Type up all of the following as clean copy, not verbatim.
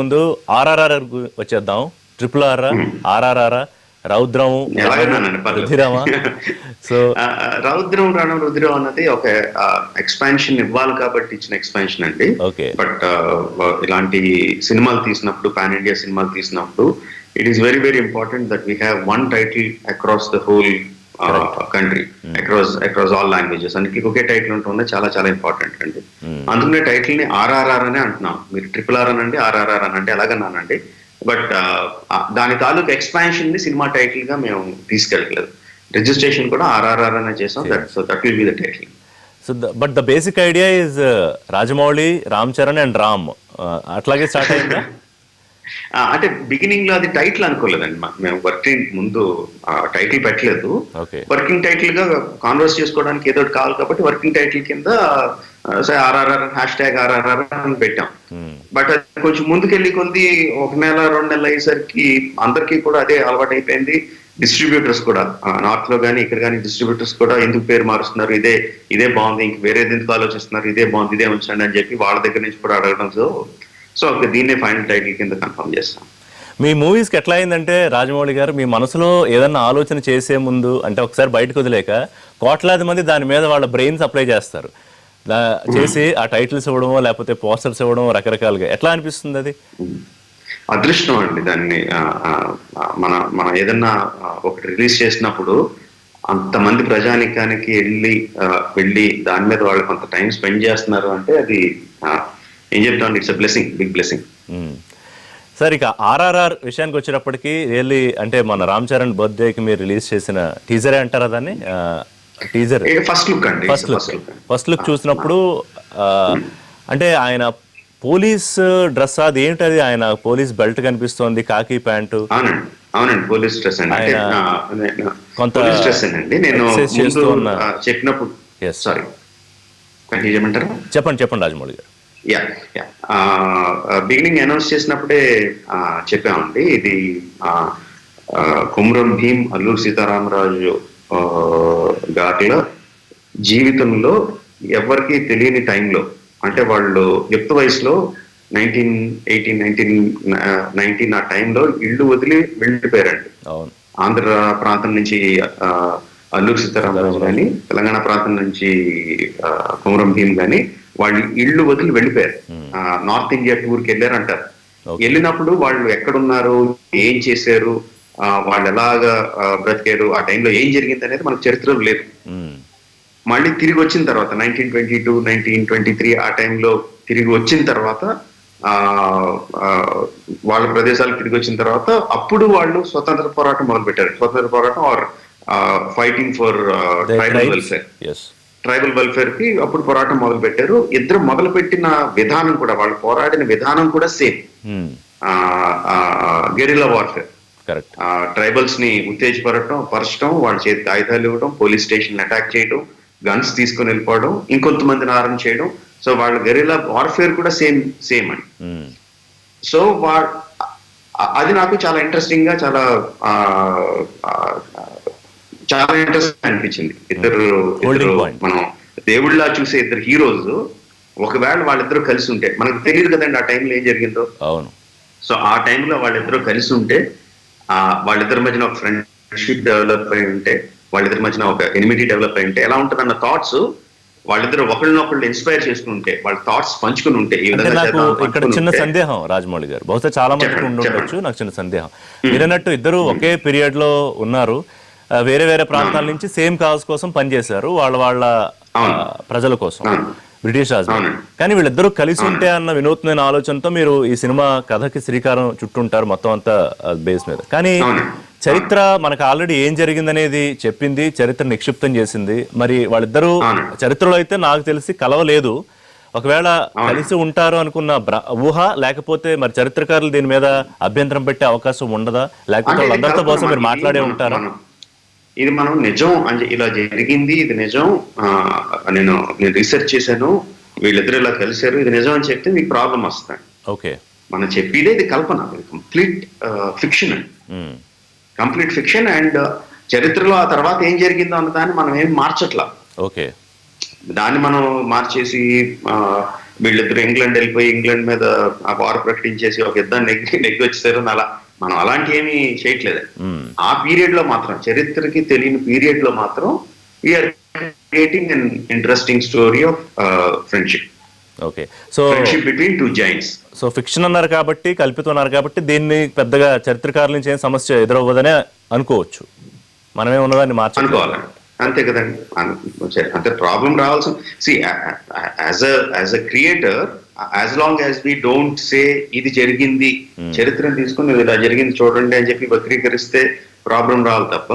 ముందు ఆర్ఆర్ఆర్ వచ్చేద్దాం. Triple R, RRR, రౌద్రం, రుధిరమా? సో రౌద్రం రణం రుధిరం అన్నది ఒక ఎక్స్పాన్షన్ ఇవ్వాలి కాబట్టి ఇచ్చిన ఎక్స్పాన్షన్ అండి. ఓకే. బట్ ఇలాంటి సినిమాలు తీసినప్పుడు, పాన్ ఇండియా సినిమాలు తీసినప్పుడు it is very very important that we have one title across the whole country, across all languages. అందుకే ఒకే టైటిల్ ఉంటుంది, చాలా చాలా ఇంపార్టెంట్ అండి. అందుకనే టైటిల్ ని ఆర్ఆర్ఆర్ అనే అంటున్నాం. మీరు ట్రిపుల్ ఆర్ అనండి, ఆర్ఆర్ఆర్ అనండి, ఎలాగన్నానండి. బట్ దాని తాలూకు ఎక్స్పాన్షన్ ని సినిమా టైటిల్ గా మేము తీసుకెళ్ళలేదు. రిజిస్ట్రేషన్ కూడా ఆర్ఆర్ఆర్ అనే చేసాం. That will be the title. So but the basic idea is Rajamouli, Ram Charan and Ram, అట్లాగే స్టార్ట్ అయిందా? అంటే బిగినింగ్ లో అది టైటిల్ అనుకోలేదండి. మేము వర్కింగ్ ముందు టైటిల్ పెట్టలేదు. వర్కింగ్ టైటిల్ గా కాన్వర్స్ చేసుకోవడానికి ఏదో కావాలి కాబట్టి వర్కింగ్ టైటిల్ కింద ఆర్ఆర్ఆర్ #RRR అని పెట్టాం. బట్ అది కొంచెం ముందుకెళ్ళి కొద్ది 1 నెల 2 నెలలు అయ్యేసరికి అందరికీ కూడా అదే అలవాటు అయిపోయింది. డిస్ట్రిబ్యూటర్స్ కూడా నార్త్ లో కానీ ఇక్కడ కానీ డిస్ట్రిబ్యూటర్స్ కూడా ఎందుకు పేరు మారుస్తున్నారు, ఇదే బాగుంది, ఇంక వేరేది ఎందుకు ఆలోచిస్తున్నారు, ఇదే బాగుంది, ఇదే ఉంచండి అని చెప్పి వాళ్ళ దగ్గర నుంచి కూడా అడగడం. సో దీన్నే ఫైనల్ టైటిల్ కింద కన్ఫర్మ్ చేస్తాం. మీ మూవీస్కి ఎట్లా అయిందంటే రాజమౌళి గారు, మీ మనసులో ఏదన్నా ఆలోచన చేసే ముందు అంటే ఒకసారి బయటకు వదిలేక కోట్లాది మంది దాని మీద వాళ్ళ బ్రెయిన్స్ అప్లై చేస్తారు, చేసి ఆ టైటిల్స్ ఇవ్వడమో లేకపోతే పోస్టర్స్ ఇవ్వడం రకరకాలుగా. ఎట్లా అనిపిస్తుంది అది? అదృష్టం అండి. దాన్ని మన ఏదన్నా ఒకటి రిలీజ్ చేసినప్పుడు అంతమంది ప్రజానికానికి వెళ్ళి దాని మీద వాళ్ళు కొంత టైం స్పెండ్ చేస్తున్నారు అంటే అది ఏం చెప్తాను, it's blessing, big blessing. Sir, ఇక ఆర్ఆర్ఆర్ విషయానికి వచ్చేటప్పటికి రియల్లీ అంటే మన రామ్ చరణ్ బర్త్డేకి మీరు రిలీజ్ చేసిన టీజరే అంటారా దాన్ని? టీజర్ ఫస్ట్ లుక్ చూసినప్పుడు అంటే ఆయన పోలీస్ డ్రెస్, అది ఏంటది? ఆయన పోలీస్ బెల్ట్ కనిపిస్తోంది, కాకి ప్యాంటు. అవునండి, పోలీస్ డ్రెస్ అండి. కొంత నేను చెప్పినప్పుడు సారీ చెప్పండి రాజమౌళి గారు. బిగినింగ్ అనౌన్స్ చేసినప్పుడే చెప్పామండి, ఇది కొమురం భీం అల్లూరి సీతారామరాజు గారిలో జీవితంలో ఎవరికి తెలియని టైంలో, అంటే వాళ్ళు యుక్త వయసులో 1919 ఆ టైంలో ఇల్లు వదిలి వెళ్ళిపోయారండి. ఆంధ్ర ప్రాంతం నుంచి అల్లూరి సీతారామరాజు కానీ, తెలంగాణ ప్రాంతం నుంచి కొమురం భీం కానీ వాళ్ళు ఇళ్ళు వదిలి వెళ్ళిపోయారు. నార్త్ ఇండియా టూర్కి వెళ్ళారు అంటారు. వెళ్ళినప్పుడు వాళ్ళు ఎక్కడున్నారు, ఏం చేశారు, వాళ్ళు ఎలాగా బ్రతికారు, ఆ టైంలో ఏం జరిగింది అనేది మనకు చరిత్రలో లేదు. మళ్ళీ తిరిగి వచ్చిన తర్వాత 1922, 1923 ఆ టైంలో తిరిగి వచ్చిన తర్వాత వాళ్ళ ప్రదేశాలకు తిరిగి వచ్చిన తర్వాత అప్పుడు వాళ్ళు స్వతంత్ర పోరాటం మొదలుపెట్టారు. స్వతంత్ర పోరాటం or fighting for tribal welfare కి అప్పుడు పోరాటం మొదలు పెట్టారు. ఇద్దరు మొదలు పెట్టిన విధానం కూడా, వాళ్ళు పోరాడిన విధానం కూడా సేమ్, గెరిల్లా వార్ఫేర్. ట్రైబల్స్ ని ఉత్తేజపరచడం, వాళ్ళ చేతికి ఆయుధాలు ఇవ్వడం, పోలీస్ స్టేషన్ అటాక్ చేయడం, గన్స్ తీసుకుని వెళ్ళిపోవడం, ఇంకొంతమందిని ఆరం చేయడం. సో వాళ్ళ గెరిల్లా వార్ఫేర్ కూడా సేమ్ అండి. సో అది నాకు చాలా ఇంట్రెస్టింగ్ గా, చాలా ఇంట్రెస్టింగ్ అనిపించింది. ఇద్దరు మనం దేవుళ్ళ చూసే ఇద్దరు హీరోస్ ఒకవేళ వాళ్ళిద్దరూ కలిసి ఉంటే, మనకు తెలియదు కదండి ఆ టైంలో ఏం జరిగిందో. సో ఆ టైంలో వాళ్ళిద్దరూ కలిసి ఉంటే, వాళ్ళిద్దరి మధ్యన ఒక ఫ్రెండ్షిప్ డెవలప్ అయి ఉంటే, వాళ్ళిద్దరి మధ్యన ఒక ఎనిమిటీ డెవలప్ అయి ఉంటే ఎలా ఉంటుంది అన్న థాట్స్ వాళ్ళిద్దరు ఒకళ్ళనొకళ్ళు ఇన్స్పైర్ చేసుకుంటే, వాళ్ళ థాట్స్ పంచుకుని ఉంటే. ఇక్కడ చిన్న సందేహం రాజమౌళి గారు, బహుశా చాలా మందికి ఉండొచ్చు, నాకు చిన్న సందేహం. మీరన్నట్టు ఇద్దరు ఒకే పీరియడ్ లో ఉన్నారు, వేరే వేరే ప్రాంతాల నుంచి సేమ్ కాజ్ కోసం పనిచేశారు, వాళ్ళ ప్రజల కోసం, బ్రిటిష్ రాజు. కానీ వీళ్ళిద్దరూ కలిసి ఉంటే అన్న వినూత్నమైన ఆలోచనతో మీరు ఈ సినిమా కథకి శ్రీకారం చుట్టుంటారు మొత్తం అంతా బేస్ మీద. కానీ చరిత్ర మనకు ఆల్రెడీ ఏం జరిగిందనేది చెప్పింది, చరిత్ర నిక్షిప్తం చేసింది. మరి వాళ్ళిద్దరూ చరిత్రలో అయితే నాకు తెలిసి కలవలేదు. ఒకవేళ కలిసి ఉంటారు అనుకున్న ఊహ, లేకపోతే మరి చరిత్రకారులు దీని మీద అభ్యంతరం పెట్టే అవకాశం ఉండదా? లేకపోతే వాళ్ళందరితో కోసం మీరు మాట్లాడే ఉంటారా? ఇది మనం నిజం అని, ఇలా జరిగింది, ఇది నిజం, నేను రీసెర్చ్ చేశాను, వీళ్ళిద్దరు ఇలా కలిశారు, ఇది నిజం అని చెప్తే మీకు ప్రాబ్లం వస్తాయి. ఓకే, మనం చెప్పేదే ఇది కల్పన, కంప్లీట్ ఫిక్షన్ అండి, కంప్లీట్ ఫిక్షన్. అండ్ చరిత్రలో ఆ తర్వాత ఏం జరిగిందో అన్న దాన్ని మనం ఏం మార్చట్లా. ఓకే, దాన్ని మనం మార్చేసి వీళ్ళిద్దరు ఇంగ్లాండ్ వెళ్ళిపోయి ఇంగ్లాండ్ మీద ఆ వార్ ప్రకటించేసి ఒక యుద్ధాన్ని నెగ్గి వచ్చేసారు అలా మనం అలాంటి ఏమీ చేయట్లేదు. ఆ పీరియడ్ లో మాత్రం చరిత్రకి తెలియని పీరియడ్ లో మాత్రం we're creating an interesting story of friendship. Okay, so friendship between two giants. So fiction అన్నారు కాబట్టి, కల్పితం అన్నారు కాబట్టి దీన్ని పెద్దగా చరిత్రకారుల నుంచి ఏం సమస్య ఎదురవ్వదనే అనుకోవచ్చు. మనమే ఉన్నదాన్ని అనుకోవాలి అంతే కదండి. అంతే ప్రాబ్లం రావాల్సిన as a creator, as long as we don't say ఇది జరిగింది, చరిత్రను తీసుకుని ఇలా జరిగింది చూడండి అని చెప్పి వక్రీకరిస్తే ప్రాబ్లం రావాలి తప్ప,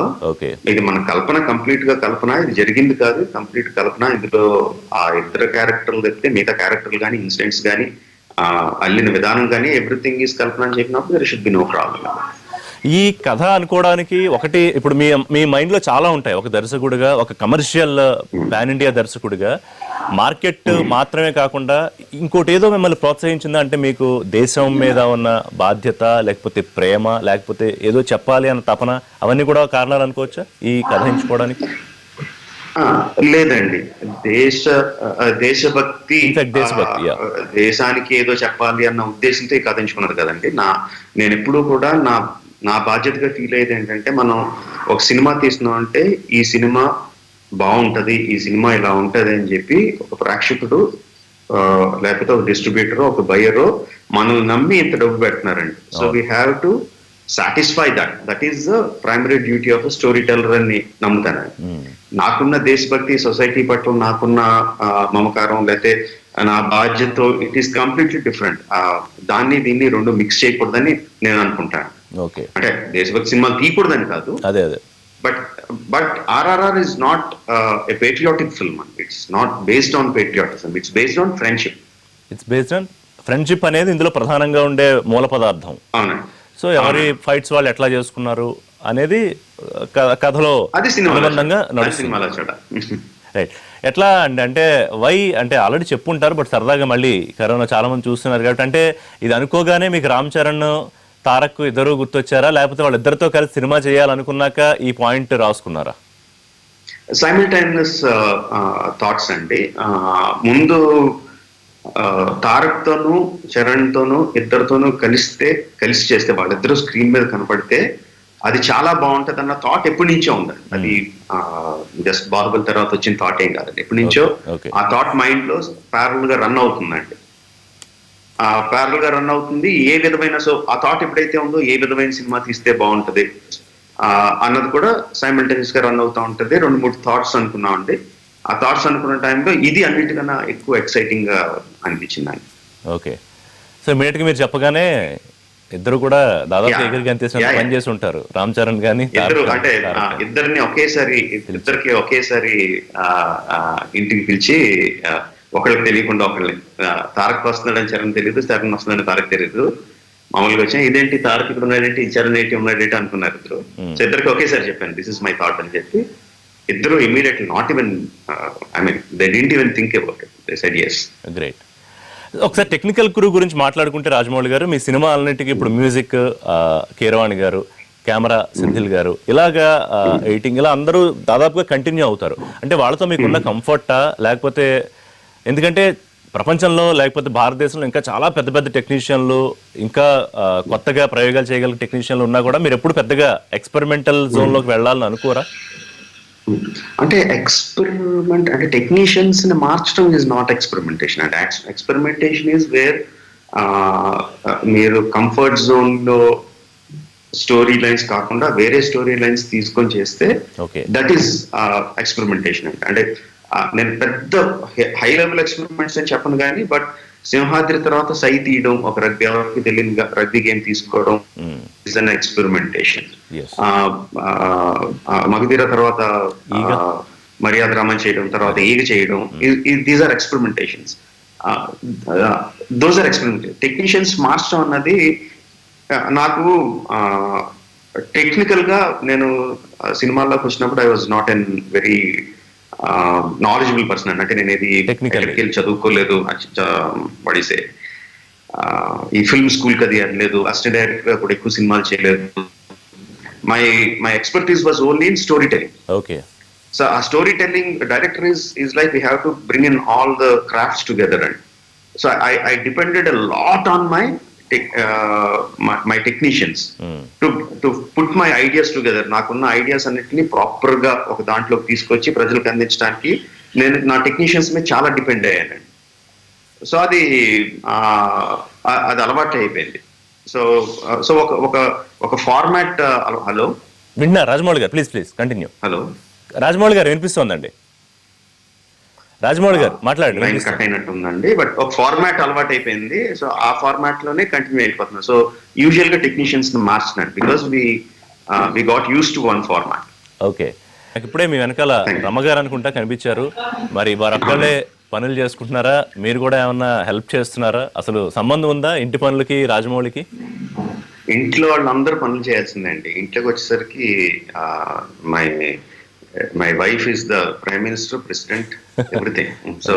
ఇది మన కల్పన, కంప్లీట్ గా కల్పన, ఇది జరిగింది కాదు, కంప్లీట్ కల్పన. ఇందులో ఆ ఇద్దరు క్యారెక్టర్లు తప్పితే మిగతా క్యారెక్టర్లు కానీ ఇన్సిడెంట్స్ కానీ అల్లిన విధానం కానీ ఎవ్రీథింగ్ ఈజ్ కల్పన అని చెప్పినప్పుడు there should be no problem. ఈ కథ అనుకోవడానికి ఒకటి, ఇప్పుడు మీ మైండ్ లో చాలా ఉంటాయి. ఒక దర్శకుడిగా, ఒక కమర్షియల్ పాన్ ఇండియా దర్శకుడిగా మార్కెట్ మాత్రమే కాకుండా ఇంకోటి ఏదో మిమ్మల్ని ప్రోత్సహించిందా? అంటే మీకు దేశం మీద ఉన్న బాధ్యత, లేకపోతే ప్రేమ, లేకపోతే ఏదో చెప్పాలి అన్న తపన, అవన్నీ కూడా కారణాలు అనుకోవచ్చా ఈ కథ ఎంచుకోవడానికి? లేదండి, దేశభక్తి, దేశానికి ఏదో చెప్పాలి అన్న ఉద్దేశంతో ఈ కథ ఎంచుకున్నారు కదండి. నేను ఎప్పుడూ కూడా నా బాధ్యతగా ఫీల్ అయ్యేది ఏంటంటే, మనం ఒక సినిమా తీస్తున్నాం అంటే ఈ సినిమా బాగుంటది, ఈ సినిమా ఇలా ఉంటది అని చెప్పి ఒక ప్రేక్షకుడు లేకపోతే ఒక డిస్ట్రిబ్యూటర్, ఒక బయ్యరు మనల్ని నమ్మి ఇంత డబ్బు పెడుతున్నారండి. So we have to satisfy that is the primary duty of story teller అని నమ్ముతానండి. నాకున్న దేశభక్తి, సొసైటీ పట్ల నాకున్న మమకారం, లేకపోతే నా బాధ్యత, ఇట్ ఈస్ కంప్లీట్లీ డిఫరెంట్. దీన్ని రెండు మిక్స్ చేయకూడదని నేను అనుకుంటాను. అంటే దేశభక్తి సినిమాలు తీయకూడదని కాదు, but RRR is not a patriotic film. It's not based on patriotism. It's based on friendship. It's based on friendship అనేది ఇందులో ప్రధానంగా ఉండే మూల పదార్థం. అవునండి. సో ఎవరి ఫైట్స్ వాళ్ళు ఎట్లా చేసుకున్నారు అనేది కథలో అనుబంధంగా నడుస్తుంది. రైట్. ఎట్లా అంటే వై అంటే ఆల్రెడీ చెప్పుంటారు, బట్ సరదాగా మళ్ళీ కరోనా చాలా మంది చూస్తున్నారు కాబట్టి, అంటే ఇది అనుకోగానే మీకు రామ్ చరణ్, తారక్ ఇద్దరు గుర్తొచ్చారా, లేకపోతే వాళ్ళిద్దరితో కలిసి సినిమా చేయాలనుకున్నాక ఈ పాయింట్ రాసుకున్నారా? సైమిల్టైనియస్ థాట్స్ అండి. ముందు తారక్ తోను, చరణ్ తోను, ఇద్దరితోనూ కలిసి చేస్తే, వాళ్ళిద్దరూ స్క్రీన్ మీద కనపడితే అది చాలా బాగుంటది అన్న థాట్ ఎప్పటి నుంచో ఉంది. అది జస్ట్ బాహుబలి తర్వాత వచ్చిన థాట్ ఏం కాదండి, ఎప్పటి నుంచో ఆ థాట్ మైండ్ లో ప్యారల్ గా రన్ అవుతుందండి. ప్యారల్ గా రన్ అవుతుంది. ఏ విధమైన, సో ఆ థాట్ ఎప్పుడైతే ఉందో ఏ విధమైన సినిమా తీస్తే బాగుంటది అన్నది కూడా సైమల్టేనియస్ గా రన్ అవుతా ఉంటది. 2-3 థాట్స్ అనుకున్నామండి. ఆ థాట్స్ అనుకున్న టైంలో ఇది అన్నిటికన్నా ఎక్కువ ఎక్సైటింగ్ గా అనిపించింది అండి. ఓకే, సో ఇమీడియట్ గా మీరు చెప్పగానే ఇద్దరు కూడా దాదాపు ఎగిరికి అంతేసిన పని చేసి ఉంటారు, రామ్ చరణ్ గానీ. అంటే ఇద్దరిని ఇద్దరికి ఒకేసారి ఇంటికి పిలిచి, ఒకళ్ళకి తెలియకుండా ఒకళ్ళని, తారక్ వస్తున్నాడని చరణ్ తెలియదు, చరణ్ వస్తున్నాడని తారక్ తెలియదు. మామూలుగా వచ్చా, ఇదేంటి తారక్ ఇక్కడ ఉన్నాడేంటి, చరణ్ ఏంటి ఉన్నాడేంటి అనుకున్నారు ఇద్దరు. సో ఇద్దరికి ఒకేసారి చెప్పాను దిస్ ఇస్ మై థాట్ అని చెప్పి, ఇద్దరు immediately not even they didn't even think about it, they said yes. Great. ఒకసారి టెక్నికల్ క్రూ గురించి మాట్లాడుకుంటే రాజమౌళి గారు, మీ సినిమాలన్నిటికీ ఇప్పుడు మ్యూజిక్ కీరవాణి గారు, కెమెరా సెంథిల్ గారు, ఇలాగా ఎడిటింగ్, ఇలా అందరూ దాదాపుగా కంటిన్యూ అవుతారు. అంటే వాళ్ళతో మీకున్న కంఫర్టా, లేకపోతే ఎందుకంటే ప్రపంచంలో లేకపోతే భారతదేశంలో ఇంకా చాలా పెద్ద పెద్ద టెక్నీషియన్లు, ఇంకా కొత్తగా ప్రయోగాలు చేయగల టెక్నీషియన్లు ఉన్నా కూడా మీరు ఎప్పుడు పెద్దగా ఎక్స్పెరిమెంటల్ జోన్లోకి వెళ్ళాలని అనుకోరా? అంటే ఎక్స్పెరిమెంట్ అంటే టెక్నీషియన్స్ ని మార్చడం ఈజ్ నాట్ ఎక్స్పెరిమెంటేషన్. అంటే ఎక్స్పెరిమెంటేషన్ ఈజ్ వేర్ మీరు కంఫర్ట్ జోన్ లో స్టోరీ లైన్స్ కాకుండా వేరే స్టోరీ లైన్స్ తీసుకొని చేస్తే దట్ ఈస్ ఎక్స్పెరిమెంటేషన్. అంటే నేను పెద్ద హై లెవెల్ ఎక్స్పెరిమెంట్స్ అని చెప్పను కానీ, బట్ సింహాద్రి తర్వాత సై తీయడం, ఒక ఎవరికి తెలియని రగ్బీ గేమ్ తీసుకోవడం ఇస్ అన్ ఎక్స్పెరిమెంటేషన్. మగధీర తర్వాత మర్యాద రామన్ చేయడం, తర్వాత ఈగ చేయడం, these are experimentations. Those are experimentation. Technicians మార్చడం అన్నది నాకు టెక్నికల్ గా, నేను సినిమాల్లోకి వచ్చినప్పుడు I was not an very knowledgeable person. అంటే నేను ఇది ఎక్కడికి వెళ్ళి చదువుకోలేదు, పడిసే ఈ ఫిల్మ్ స్కూల్ కది అనలేదు, అసిస్టెంట్ డైరెక్టర్ గా కూడా ఎక్కువ సినిమాలు చేయలేదు. My expertise was only in story telling. Okay, so uh story telling director is like we have to bring in all the crafts together and so I depended a lot on my technicians to put my ideas together. నాకున్న ideas అన్నిటిని proper గా ఒక దాంట్లోకి తీసుకొచ్చి ప్రజలకు అందించడానికి నేను నా టెక్నీషియన్స్ మీద చాలా డిపెండ్ అయ్యానండి. సో అది అలవాటు అయిపోయింది. సో సో ఒక ఫార్మాట్. హలో విన్నా రాజమౌళి గారు, ప్లీజ్ కంటిన్యూ. హలో రాజమౌళి గారు వినిపిస్తోందండి. రాజమౌళి గారు మాట్లాడండి. లైన్ కట్ అయినట్టు ఉందండి, బట్ ఒక ఫార్మాట్ అలవాటు అయిపోయింది. సో ఆ ఫార్మాట్ లోనే కంటిన్యూ అయిపోతున్నాం. సో యూజువల్ గా టెక్నీషియన్స్ మార్చినట్టు because we got use to one format. Okay, నాకు ఇప్పుడే మీ వెనకాల రమ్మగారు అనుకుంటా కనిపించారు. మరి వారు అక్కడే పనులు చేసుకుంటున్నారా, మీరు కూడా ఏమన్నా హెల్ప్ చేస్తున్నారా? అసలు సంబంధం ఉందా ఇంటి పనులకి రాజమౌళికి? ఇంట్లో వాళ్ళందరూ పనులు చేయాల్సిందండి. ఇంట్లోకి వచ్చేసరికి my wife is the prime minister, president, everything. So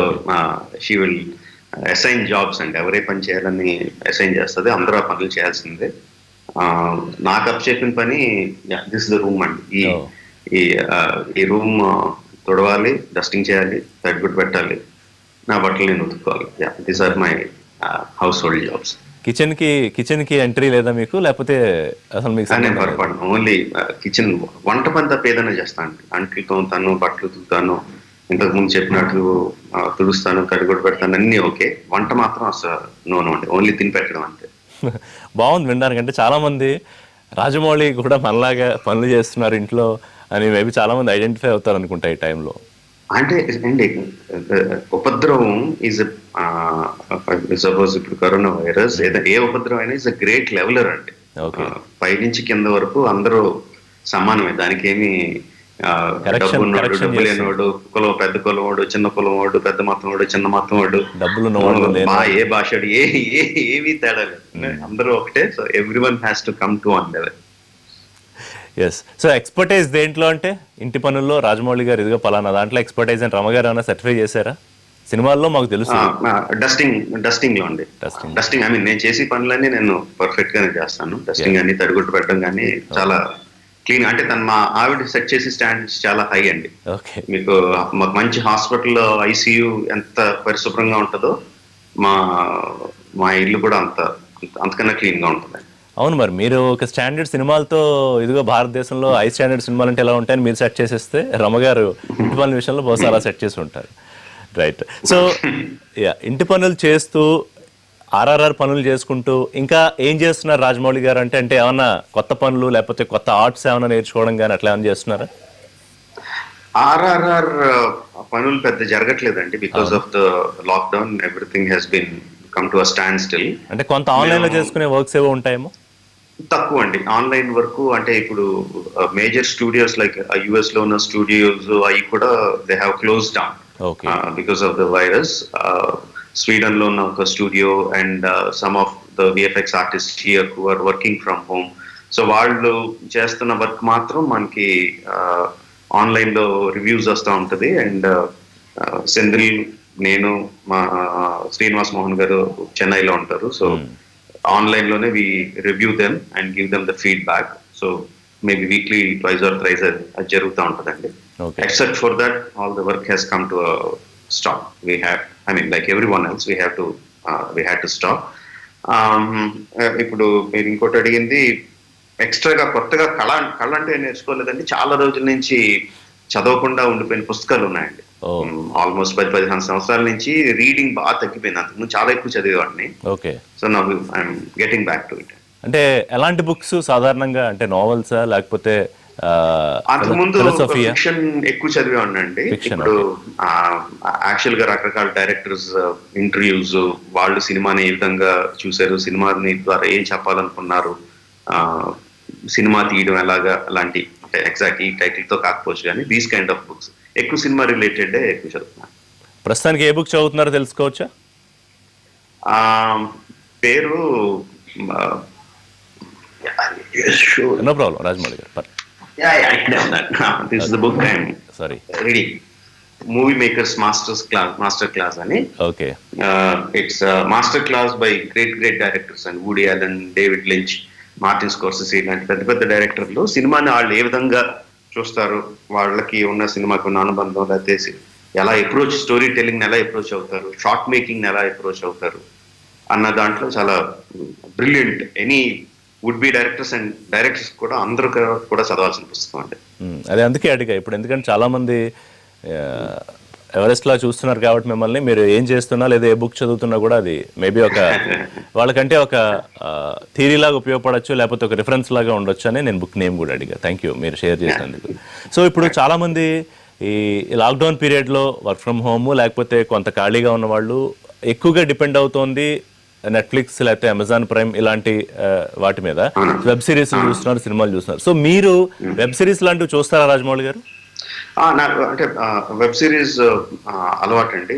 she will assign jobs అండి. ఎవరే పని చేయాలని అసైన్ చేస్తుంది, అందరూ ఆ పనులు చేయాల్సిందే. నాకు అప్ చెప్పిన పని దిస్ ద రూమ్ అండి. ఈ రూమ్ తుడవాలి, డస్టింగ్ చేయాలి, తడిగుడ్డు పెట్టాలి, నా బట్టలు నేను ఉతుక్కోవాలి. These are my household jobs. Kitchen కి ఎంట్రీ లేదా మీకు, లేకపోతే అసలు మీకు? నేను పొరపాటు ఓన్లీ కిచెన్, వంట పని తప్ప ఏదైనా చేస్తాను. అంట్లు తోముతాను, బట్టలు ఉతుకుతాను, ఇంతకు ముందు చెప్పినట్టు తుడుస్తాను, కడిగొడ్డు పెడతాను, అన్ని ఓకే. వంట మాత్రం అసలు నో అండి, ఓన్లీ తిని పెట్టడం అంతే. బాగుంది వినడానికంటే. చాలా మంది రాజమౌళి కూడా మనలాగా పనులు చేస్తున్నారు ఇంట్లో అని మేబీ చాలా మంది ఐడెంటిఫై అవుతారు అనుకుంటా ఈ టైంలో. అంటే అండి ఉపద్రవం ఈజ్ సపోజ్ ఇప్పుడు కరోనా వైరస్ ఏ ఉపద్రవం అయినా ఇస్ అ గ్రేట్ లెవెలర్ అండి. పైనుంచి కింద వరకు అందరూ సమానమే. దానికి ఏమి డబ్బు ఉన్నాడు, డబ్బు లేనివాడు, కులం పెద్ద కులం వాడు, చిన్న కులం వాడు, పెద్ద మతం వాడు, చిన్న మతం వాడు, ఏ భాష ఏమీ తేడా లేదు, అందరూ ఒకటే. So everyone has to come to one level. Yes. So expertise దేంట్లో అంటే ఇంటి పనుల్లో రాజమౌళి గారు ఇదిగో పలానా దాంట్లో ఎక్స్పర్టైజ్ అని రమగారు ఏమైనా సర్టిఫై చేశారా? సినిమాల్లో మాకు తెలుసు డస్టింగ్ లో అండి. డస్టింగ్ ఐ మీన్ నేను చేసే పనులన్నీ నేను పర్ఫెక్ట్ గానే చేస్తాను. డస్టింగ్ కానీ, తడిగుడ్డు పెట్టడం కానీ చాలా క్లీన్. అంటే మా ఆవిడ సెట్ చేసి స్టాండర్డ్స్ చాలా హై అండి. మీకు మాకు మంచి హాస్పిటల్లో ఐసీయూ ఎంత పరిశుభ్రంగా ఉంటుందో మా ఇల్లు కూడా అంతకన్నా క్లీన్ గా ఉంటుంది. అవును, మరి మీరు ఒక స్టాండర్డ్ సినిమాలతో ఇదిగో భారతదేశంలో హై స్టాండర్డ్ సినిమాలు అంటే ఎలా ఉంటాయని మీరు సెట్ చేసేస్తే రమగారు ఇంటి పనుల విషయంలో బహుశా అలా సెట్ చేసి ఉంటారు. రైట్. సో ఇంటి పనులు చేస్తూ ఆర్ఆర్ఆర్ పనులు చేసుకుంటూ ఇంకా ఏం చేస్తున్నారు రాజమౌళి గారు? అంటే ఏమన్నా కొత్త పనులు లేకపోతే కొత్త ఆర్ట్స్ ఏమైనా నేర్చుకోవడం కానీ అట్లా ఏమైనా చేస్తున్నారా? ఆర్ఆర్ఆర్ పనులు పెద్ద జరగట్లేదండి. Because of the lockdown everything has been come to a standstill. అంటే కొంత ఆన్లైన్ లో చేసుకునే వర్క్స్ ఏవో ఉంటాయేమో? తక్కువ అండి ఆన్లైన్ వరకు. అంటే ఇప్పుడు మేజర్ స్టూడియోస్ లైక్ యుఎస్ లో ఉన్న స్టూడియోస్ అవి కూడా they have close down because of the virus. Sweden లో ఉన్న ఒక studio and some of the VFX artist here who are working from home. So వాళ్ళు చేస్తున్న వర్క్ మాత్రం మనకి ఆన్లైన్ లో రివ్యూస్ వస్తూ ఉంటది. అండ్ సెంధిల్, నేను, మా శ్రీనివాస్ మోహన్ గారు చెన్నైలో ఉంటారు. సో ఆన్లైన్ లోనే we review them and give them the feedback. So maybe weekly twice or thrice అది జరుగుతూ ఉంటుందండి. Except for that all the work has come to stop. We have I mean like everyone else we had to stop. ఇప్పుడు మీరు ఇంకోటి అడిగింది, ఎక్స్ట్రాగా కొత్తగా కళ అంటే నేర్చుకోలేదండి. చాలా రోజుల నుంచి చదవకుండా ఉండిపోయిన పుస్తకాలు ఉన్నాయండి. ఆల్మోస్ట్ 10-15 సంవత్సరాల నుంచి రీడింగ్ బాగా తగ్గిపోయింది. అంతకుముందు చాలా ఎక్కువ చదివేవాడిని. So now I'm getting back to it. అంటే ఎలాంటి బుక్స్ సాధారణంగా? అంటే నావెల్సా లేకపోతే అంతకుముందు ఫిక్షన్ ఎక్కువ చదివేవాడిని అండి. ఇప్పుడు యాక్చువల్ గా రకరకాల డైరెక్టర్స్ ఇంటర్వ్యూస్, వాళ్ళు సినిమాని ఏ విధంగా చూశారు, సినిమాని ద్వారా ఏం చెప్పాలనుకున్నారు, సినిమా తీయడం ఎలాగా, అలాంటి అంటే ఎగ్జాక్ట్ ఈ టైటిల్ తో కాకపోవచ్చు కానీ దీస్ కైండ్ ఆఫ్ బుక్స్ ఎక్కువ సినిమా రిలేటెడ్ ఎక్కువ చదువుతున్నాను. ప్రస్తుతానికి ఏ బుక్ చదువుతున్నారో తెలుసుకోవచ్చా? పేరు no problem Rajamouli garu. This is the book I'm reading, movie makers master class అని. Okay. It's master class by great directors and Woody Allen, David Lynch, Martin Scorsese ఇలాంటి పెద్ద డైరెక్టర్లు సినిమాని వాళ్ళు ఏ విధంగా చూస్తారు, వాళ్ళకి ఉన్న సినిమాకి ఉన్న అనుబంధం, లేకపోతే ఎలా అప్రోచ్ స్టోరీ టెల్లింగ్ ఎలా అప్రోచ్ అవుతారు, షార్ట్ మేకింగ్ ఎలా అప్రోచ్ అవుతారు అన్న దాంట్లో చాలా brilliant. Any would be directors and directors కూడా అందరూ కూడా చదవాల్సిన పుస్తకం అండి. అదే అందుకే అడిగా ఇప్పుడు, ఎందుకంటే చాలా మంది ఎవరెస్ట్ లా చూస్తున్నారు కాబట్టి మిమ్మల్ని, మీరు ఏం చేస్తున్నా లేదా ఏ బుక్ చదువుతున్నా కూడా అది మేబీ ఒక వాళ్ళకంటే ఒక థియరీ లాగా ఉపయోగపడచ్చు, లేకపోతే ఒక రిఫరెన్స్ లాగా ఉండొచ్చు అని నేను బుక్ నేమ్ కూడా అడిగా. థ్యాంక్ యూ మీరు షేర్ చేసినందుకు. సో ఇప్పుడు చాలా మంది ఈ లాక్డౌన్ పీరియడ్లో వర్క్ ఫ్రమ్ హోమ్ లేకపోతే కొంత ఖాళీగా ఉన్న వాళ్ళు ఎక్కువగా డిపెండ్ అవుతోంది నెట్ఫ్లిక్స్ లేకపోతే అమెజాన్ ప్రైమ్ ఇలాంటి వాటి మీద. వెబ్ సిరీస్ చూస్తున్నారు, సినిమాలు చూస్తున్నారు. సో మీరు వెబ్ సిరీస్ లాంటివి చూస్తారా రాజమౌళి గారు? నాకు అంటే వెబ్ సిరీస్ అలవాటు అండి,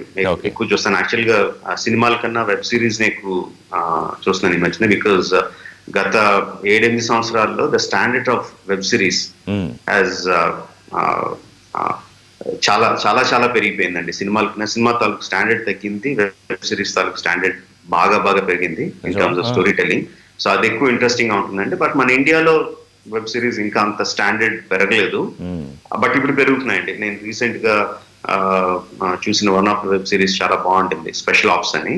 ఎక్కువ చూస్తాను. యాక్చువల్ గా సినిమాల కన్నా వెబ్ సిరీస్ ని ఎక్కువ చూస్తున్నాను ఈ మధ్యన. బికాజ్ గత 7-8 సంవత్సరాల్లో the standard of web series as చాలా చాలా చాలా పెరిగిపోయిందండి. సినిమా తాలూకు స్టాండర్డ్ తగ్గింది, వెబ్ సిరీస్ తాలూకు స్టాండర్డ్ బాగా బాగా పెరిగింది in terms of story telling. So అది ఎక్కువ ఇంట్రెస్టింగ్ గా ఉంటుందండి. బట్ మన ఇండియాలో వెబ్ సిరీస్ ఇంకా అంత స్టాండర్డ్ పెరగలేదు, బట్ ఇప్పుడు పెరుగుతున్నాయండి. నేను రీసెంట్ గా చూసిన వన్ ఆఫ్ వెబ్ సిరీస్ చాలా బాగుంటుంది, స్పెషల్ ఆప్స్ అని.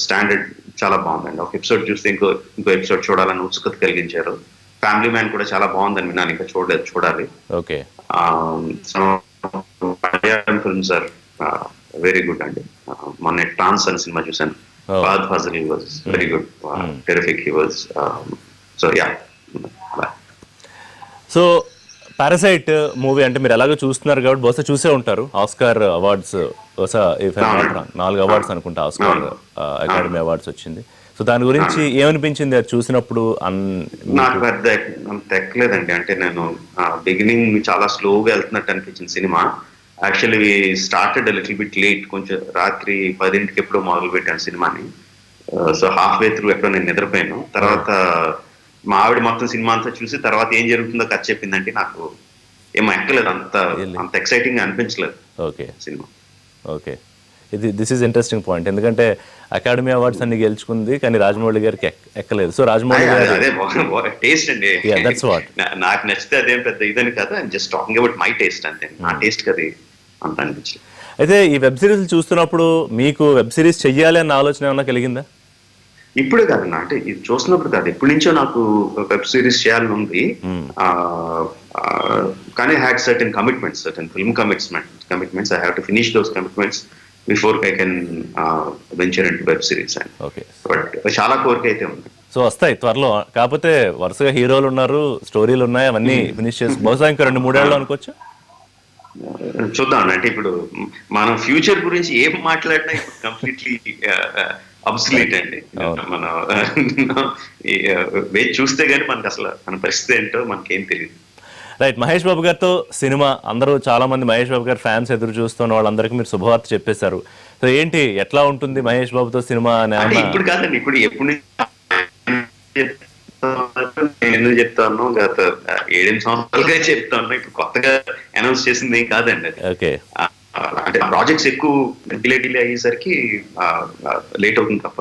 స్టాండర్డ్ చాలా బాగుందండి. ఒక ఎపిసోడ్ చూస్తే ఇంకో ఎపిసోడ్ చూడాలని ఉత్సుకత కలిగించారు. ఫ్యామిలీ మ్యాన్ కూడా చాలా బాగుందని విన్నాను, ఇంకా చూడలేదు, చూడాలి. Okay. Films are very good అండి. మొన్న ట్రాన్స్ అనే సినిమా చూసాను, Fahadh Faasil was very good, terrific he was. So yeah. So Parasite movie అంటే మీరు ఎలాగో చూస్తున్నారు కాబట్టి బహుశా చూసే ఉంటారు. ఆస్కార్ అవార్డ్స్ బహుశా 4 అవార్డ్స్ అనుకుంటా, ఆస్కార్ అకాడమీ అవార్డ్స్ వచ్చింది. సో దాని గురించి ఏమనిపించింది అది చూసినప్పుడు? నాకు పెద్ద అంత ఎక్కలేదండి. అంటే నేను బిగినింగ్ చాలా స్లోగా వెళ్తున్నట్టు అనిపించింది cinema. Actually started little bit late, కొంచెం రాత్రి 10ంటికి ఎప్పుడో మొదలు పెట్టాను సినిమాని. సో హాఫ్ వే త్రూ ఎప్పుడో నేను నిద్రపోయాను. తర్వాత మా ఆవిడ మొత్తం సినిమా అంతా చూసి తర్వాత ఏం జరుగుతుందో కథ చెప్పిందంటే నాకు ఏమో ఎక్కలేదు, అంత ఎక్సైటింగ్ అనిపించలేదు. Okay cinema. Okay, this is interesting point. ఎందుకంటే అకాడమీ అవార్డ్స్ అన్ని గెలుచుకుంది కానీ రాజమౌళి గారికి ఎక్కలేదు. సో రాజమౌళి గారు అదే టేస్ట్ అండి, దట్స్ వాట్. నాకు నచ్చితే అదేం పెద్ద ఇదని కదా, just talking about my taste అంతే. నా టేస్ట్ కది అంత అనిపించింది. అయితే ఈ వెబ్ సిరీస్ చూస్తున్నప్పుడు మీకు వెబ్ సిరీస్ చెయ్యాలి అన్న ఆలోచన ఏమన్నా కలిగిందా? ఇప్పుడే కాదన్నా, అంటే ఇది చూస్తున్నప్పుడు కాదు, ఎప్పటి నుంచో నాకు వెబ్ సిరీస్ చేయాలని ఉంది. కానీ had certain commitments, certain film commitments. I have to finish those commitments before I can venture into web series. But చాలా కోరిక అయితే ఉంది. సో వస్తాయి త్వరలో, కాకపోతే వరుసగా హీరోలు ఉన్నారు, స్టోరీలు ఉన్నాయి, అవన్నీ ఫినిష్ చేసి బహుశా ఇంకా 2-3 ఏళ్ళు అనుకోవచ్చు. చూద్దాం. అంటే ఇప్పుడు మనం ఫ్యూచర్ గురించి ఏం మాట్లాడినా ఇప్పుడు కంప్లీట్లీ అబ్సల్యూట్ అండి. మనం చూస్తే గానీ మనకు అసలు మన పరిస్థితి ఏంటో మనకేం తెలియదు. రైట్. మహేష్ బాబు గారితో సినిమా, అందరూ చాలా మంది మహేష్ బాబు గారు ఫ్యాన్స్ ఎదురు చూస్తున్న వాళ్ళందరికీ మీరు శుభవార్త చెప్పేశారు. సో ఏంటి, ఎట్లా ఉంటుంది మహేష్ బాబుతో సినిమా? ఇప్పుడు కాదండి, ఇప్పుడు ఎప్పుడు ఎందుకు చెప్తాను, గత 7-8 సంవత్సరాలుగా చెప్తాను. ఇప్పుడు కొత్తగా అనౌన్స్ చేసింది ఏం కాదండి. ఓకే. అంటే ప్రాజెక్ట్స్ ఎక్కువ డిలే అయ్యేసరికి లేట్ అవుతుంది తప్ప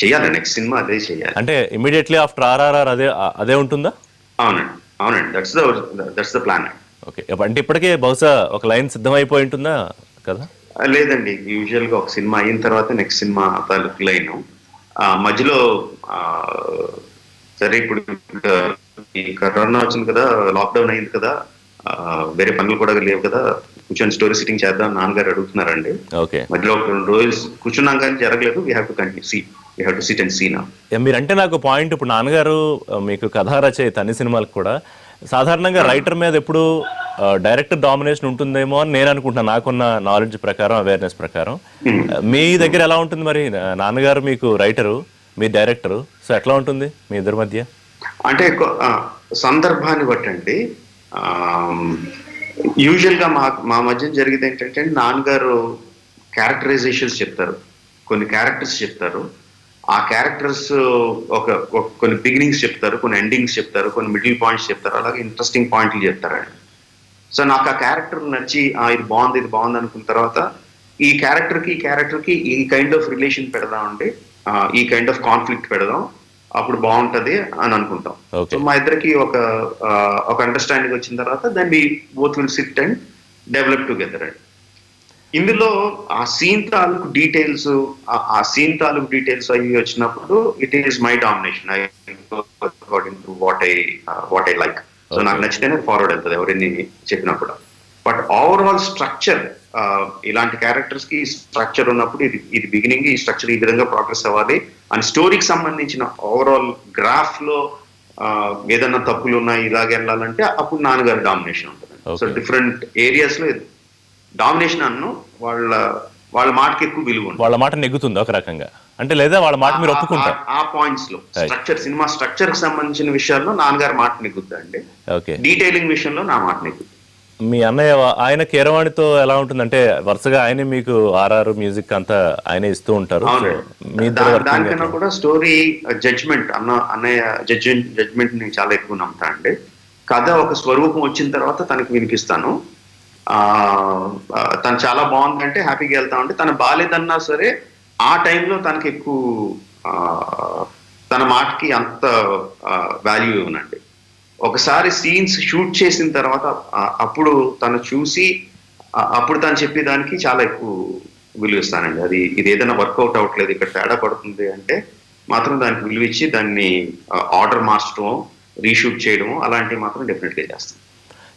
చెయ్యాలి. నెక్స్ట్ సినిమా అదే చెయ్యాలి. అంటే ఇమీడియట్లీ ఆఫ్టర్ RRR అదే ఉంటుందా? అవునండి, దట్స్ ద ప్లాన్. ఓకే. అంటే ఇప్పటికే బహుశా ఒక లైన్ సిద్ధమైపోయి ఉంటుందా కదా? లేదండి, యూజువల్ గా ఒక సినిమా అయిన తర్వాత నెక్స్ట్ సినిమా తాలూకు లైన్ మధ్యలో. సరే ఇప్పుడు ఈ కరోనా వచ్చింది కదా, లాక్డౌన్ అయింది కదా, వేరే పనులు కూడా లేవు కదా, కూర్చొని స్టోరీ సిట్టింగ్ చేద్దాం నాన్నగారు అడుగుతున్నారండి. ఓకే. మధ్యలో 2 రోజులు కూర్చున్నాం కానీ జరగలేదు. We have to continue, we have to sit and see now. మీరంటే నాకు పాయింట్, ఇప్పుడు నాన్నగారు మీకు కథా రచయిత అన్ని సినిమాలకు కూడా. సాధారణంగా రైటర్ మీద ఎప్పుడు డైరెక్టర్ డామినేషన్ ఉంటుందేమో అని నేను అనుకుంటున్నాను, నాకున్న నాలెడ్జ్ ప్రకారం, అవేర్నెస్ ప్రకారం. మీ దగ్గర ఎలా ఉంటుంది మరి? నాన్నగారు మీకు రైటరు, మీ డైరెక్టరు, సో ఎట్లా ఉంటుంది మీ ఇద్దరి మధ్య? అంటే సందర్భాన్ని బట్టండి. యూజువల్ గా మా మధ్య జరిగేది ఏంటంటే, నాన్నగారు క్యారెక్టరైజేషన్స్ చెప్తారు, కొన్ని క్యారెక్టర్స్ చెప్తారు. ఆ క్యారెక్టర్స్ కొన్ని బిగినింగ్స్ చెప్తారు, కొన్ని ఎండింగ్స్ చెప్తారు, కొన్ని మిడిల్ పాయింట్స్ చెప్తారు, అలాగే ఇంట్రెస్టింగ్ పాయింట్లు చెప్తారండి. సో నాకు ఆ క్యారెక్టర్ నచ్చి ఇది బాగుంది అనుకున్న తర్వాత ఈ క్యారెక్టర్కి ఈ కైండ్ ఆఫ్ రిలేషన్ పెడదామండి, ఈ కైండ్ ఆఫ్ కాన్ఫ్లిక్ట్ పెడదాం, అప్పుడు బాగుంటది అని అనుకుంటాం. సో మా ఇద్దరికి ఒక అండర్స్టాండింగ్ వచ్చిన తర్వాత దాన్ని both will SIT and develop together అండి. ఇందులో ఆ సీన్ తాలూకు డీటెయిల్స్ అవి వచ్చినప్పుడు it is my domination according to what I like. So నాకు నచ్చితేనే ఫార్వర్డ్ వెళ్తుంది ఎవరిని చెప్పినప్పుడు. బట్ ఓవరాల్ స్ట్రక్చర్, ఇలాంటి క్యారెక్టర్స్ కి స్ట్రక్చర్ ఉన్నప్పుడు ఇది బిగినింగ్, ఈ స్ట్రక్చర్ ఈ విధంగా ప్రోగ్రెస్ అవ్వాలి అండ్ స్టోరీకి సంబంధించిన ఓవరాల్ గ్రాఫ్ లో ఏదన్నా తప్పులు ఉన్నాయి ఇలాగ వెళ్ళాలంటే అప్పుడు నాన్నగారు డామినేషన్ ఉంటుంది. సో డిఫరెంట్ ఏరియాస్ లో డామినేషన్ అన్ను వాళ్ళ మాటకి ఎక్కువ విలువ ఉంటుంది. వాళ్ళ మాట నెగ్గుతుంది ఒక రకంగా అంటే, లేదా వాళ్ళ మాట మీరు ఒప్పుకుంటారు ఆ పాయింట్స్ లో. స్ట్రక్చర్, సినిమా స్ట్రక్చర్ కి సంబంధించిన విషయాల్లో నాన్నగారు మాట నెగ్గుద్దా అండి, డీటెయిలింగ్ విషయంలో నా మాట నెగ్గుద్ది. మీ అన్నయ్య ఆయన కీరవాణితో ఎలా ఉంటుందంటే వరుసగా ఆయన మీకు ఆర్ఆర్ మ్యూజిక్ అంతా ఆయన ఇస్తూ ఉంటారు. దానికన్నా కూడా స్టోరీ జడ్జ్మెంట్ అన్నయ్య జడ్జ్మెంట్ ని చాలా ఎక్కువ నమ్ముతా అండి. కథ ఒక స్వరూపం వచ్చిన తర్వాత తనకు వినిపిస్తాను. తను చాలా బాగుందంటే హ్యాపీగా వెళ్తా ఉంటే, తను బాగాలేదన్నా సరే ఆ టైంలో తనకి ఎక్కువ తన మాటకి అంత వాల్యూ ఇవ్వనండి. ఒకసారి సీన్స్ షూట్ చేసిన తర్వాత అప్పుడు తను చూసి అప్పుడు తను చెప్పేదానికి చాలా ఎక్కువ విలువ ఇస్తానండి. ఇది ఏదైనా వర్కౌట్ అవ్వట్లేదు, ఇక్కడ తేడా పడుతుంది అంటే మాత్రం దానికి విలువ ఇచ్చి దాన్ని ఆర్డర్ మార్చడం, రీషూట్ చేయడం అలాంటివి మాత్రం డెఫినెట్గా చేస్తాను.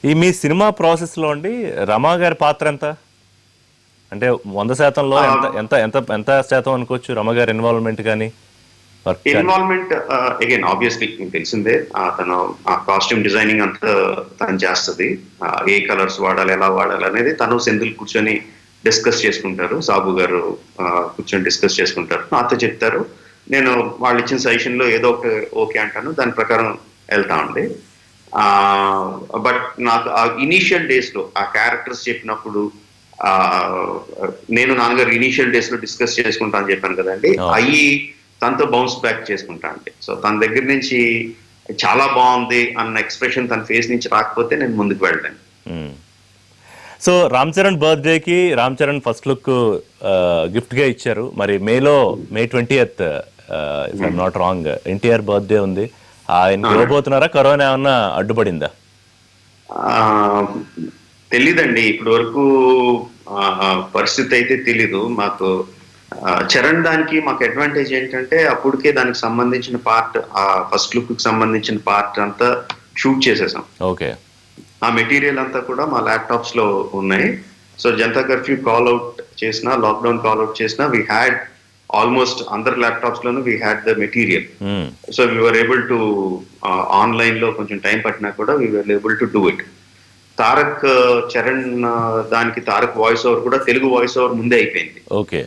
ఈ మీ సినిమా ప్రాసెస్ లో అండి రమా గారి పాత్ర ఎంత అంటే 100%లో ఎంత ఎంత ఎంత శాతం అనుకోవచ్చు రమా గారి ఇన్వాల్వ్మెంట్ కానీ? ఇన్వాల్వ్మెంట్ అగైన్ ఆబ్వియస్లీ మీకు తెలిసిందే, తను కాస్ట్యూమ్ డిజైనింగ్ అంతా తను చేస్తుంది. ఏ కలర్స్ వాడాలి, ఎలా వాడాలి అనేది తను సెంధిల్ కూర్చొని డిస్కస్ చేసుకుంటారు. సాబు గారు కూర్చొని డిస్కస్ చేసుకుంటారు, నాతో చెప్తారు. నేను వాళ్ళు ఇచ్చిన సజెషన్ లో ఏదో ఒక ఓకే అంటాను, దాని ప్రకారం వెళ్తా ఉండే. బట్ నాకు ఆ ఇనీషియల్ డేస్ లో ఆ క్యారెక్టర్స్ చెప్పినప్పుడు నేను నాన్నగారు ఇనీషియల్ డేస్ లో డిస్కస్ చేసుకుంటా అని చెప్పాను కదండి, అవి తనతో బౌన్స్ బ్యాక్ చేసుకుంటా అండి. సో తన దగ్గర నుంచి చాలా బాగుంది అన్న ఎక్స్ప్రెషన్ తన ఫేస్ నుంచి రాకపోతే నేను ముందుకు వెళ్ళాను. సో రామ్ చరణ్ బర్త్డేకి Ram Charan first look gift గా ఇచ్చారు. మరి మే 20th if I'm not wrong NTR birthday ఉంది. ఆయన ఇవ్వబోతున్నారా? కరోనా ఏమన్నా అడ్డుపడిందా? తెలీదండి, ఇప్పటి వరకు పరిస్థితి అయితే తెలీదు మాకు. చరణ్ దానికి మాకు అడ్వాంటేజ్ ఏంటంటే అప్పటికే దానికి సంబంధించిన పార్ట్, ఆ ఫస్ట్ లుక్ కి సంబంధించిన పార్ట్ అంతా షూట్ చేసేసాం. ఓకే, ఆ మెటీరియల్ అంతా కూడా మా ల్యాప్టాప్స్ లో ఉన్నాయి. సో జనతా కర్ఫ్యూ కాల్అవుట్ చేసినా, లాక్డౌన్ కాల్అవుట్ చేసినా వీ హ్యాడ్ ఆల్మోస్ట్ అందరి ల్యాప్టాప్స్ లోనూ we had the material. So we were able to online లో కొంచెం టైం పట్టినా కూడా we were able to do it. Tarak Charan దానికి తారక్ వాయిస్ ఓవర్ కూడా తెలుగు వాయిస్ ఓవర్ ముందే అయిపోయింది. ఓకే,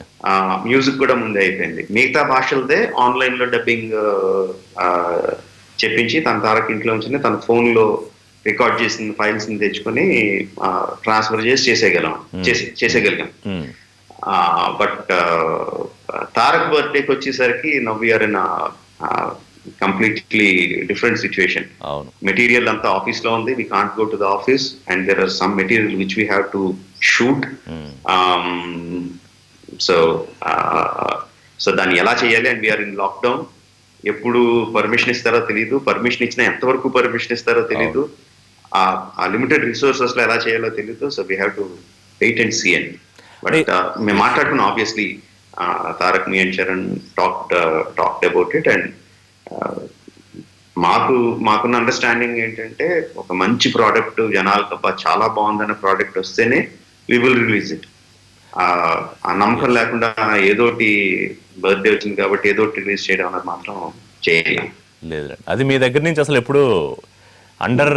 మ్యూజిక్ కూడా ముందే అయిపోయింది. మిగతా భాషలదే ఆన్లైన్ లో డబ్బింగ్ చెప్పించి తన తారక్ ఇంట్లో నుంచి తన ఫోన్ లో రికార్డ్ చేసిన ఫైల్స్ ని తెచ్చుకొని ట్రాన్స్ఫర్ చేసి చేసేయగలిగాం. బట్ తారక్ బర్త్డేకి వచ్చేసరికి now we're in completely different situation. Material అంతా ఆఫీస్ లో ఉంది, we can't go to the office and there are some material which we have to shoot. So దాన్ని ఎలా చేయాలి, అండ్ వీఆర్ ఇన్ లాక్డౌన్. ఎప్పుడు పర్మిషన్ ఇస్తారో తెలీదు, పర్మిషన్ ఇచ్చినా ఎంతవరకు పర్మిషన్ ఇస్తారో తెలీదు, ఆ లిమిటెడ్ రిసోర్సెస్ లో ఎలా చేయాలో తెలీదు. So we have to wait and see and. But మేము మాట్లాడుకున్నాం obviously, Tarak, me and Charan talked about it. And మాకున్న అండర్స్టాండింగ్ ఏంటంటే ఒక మంచి ప్రోడక్ట్ జనాలకు చాలా బాగుందన్న ప్రోడక్ట్ వస్తేనే వి విల్ రిలీజ్ ఇట్. ఆ నమ్మకం లేకుండా ఏదోటి బర్త్డే వచ్చింది కాబట్టి ఏదోటి రిలీజ్ చేయడం అన్నది మాత్రం చేయలేం. లేదు, అది మీ దగ్గర నుంచి అసలు ఎప్పుడు under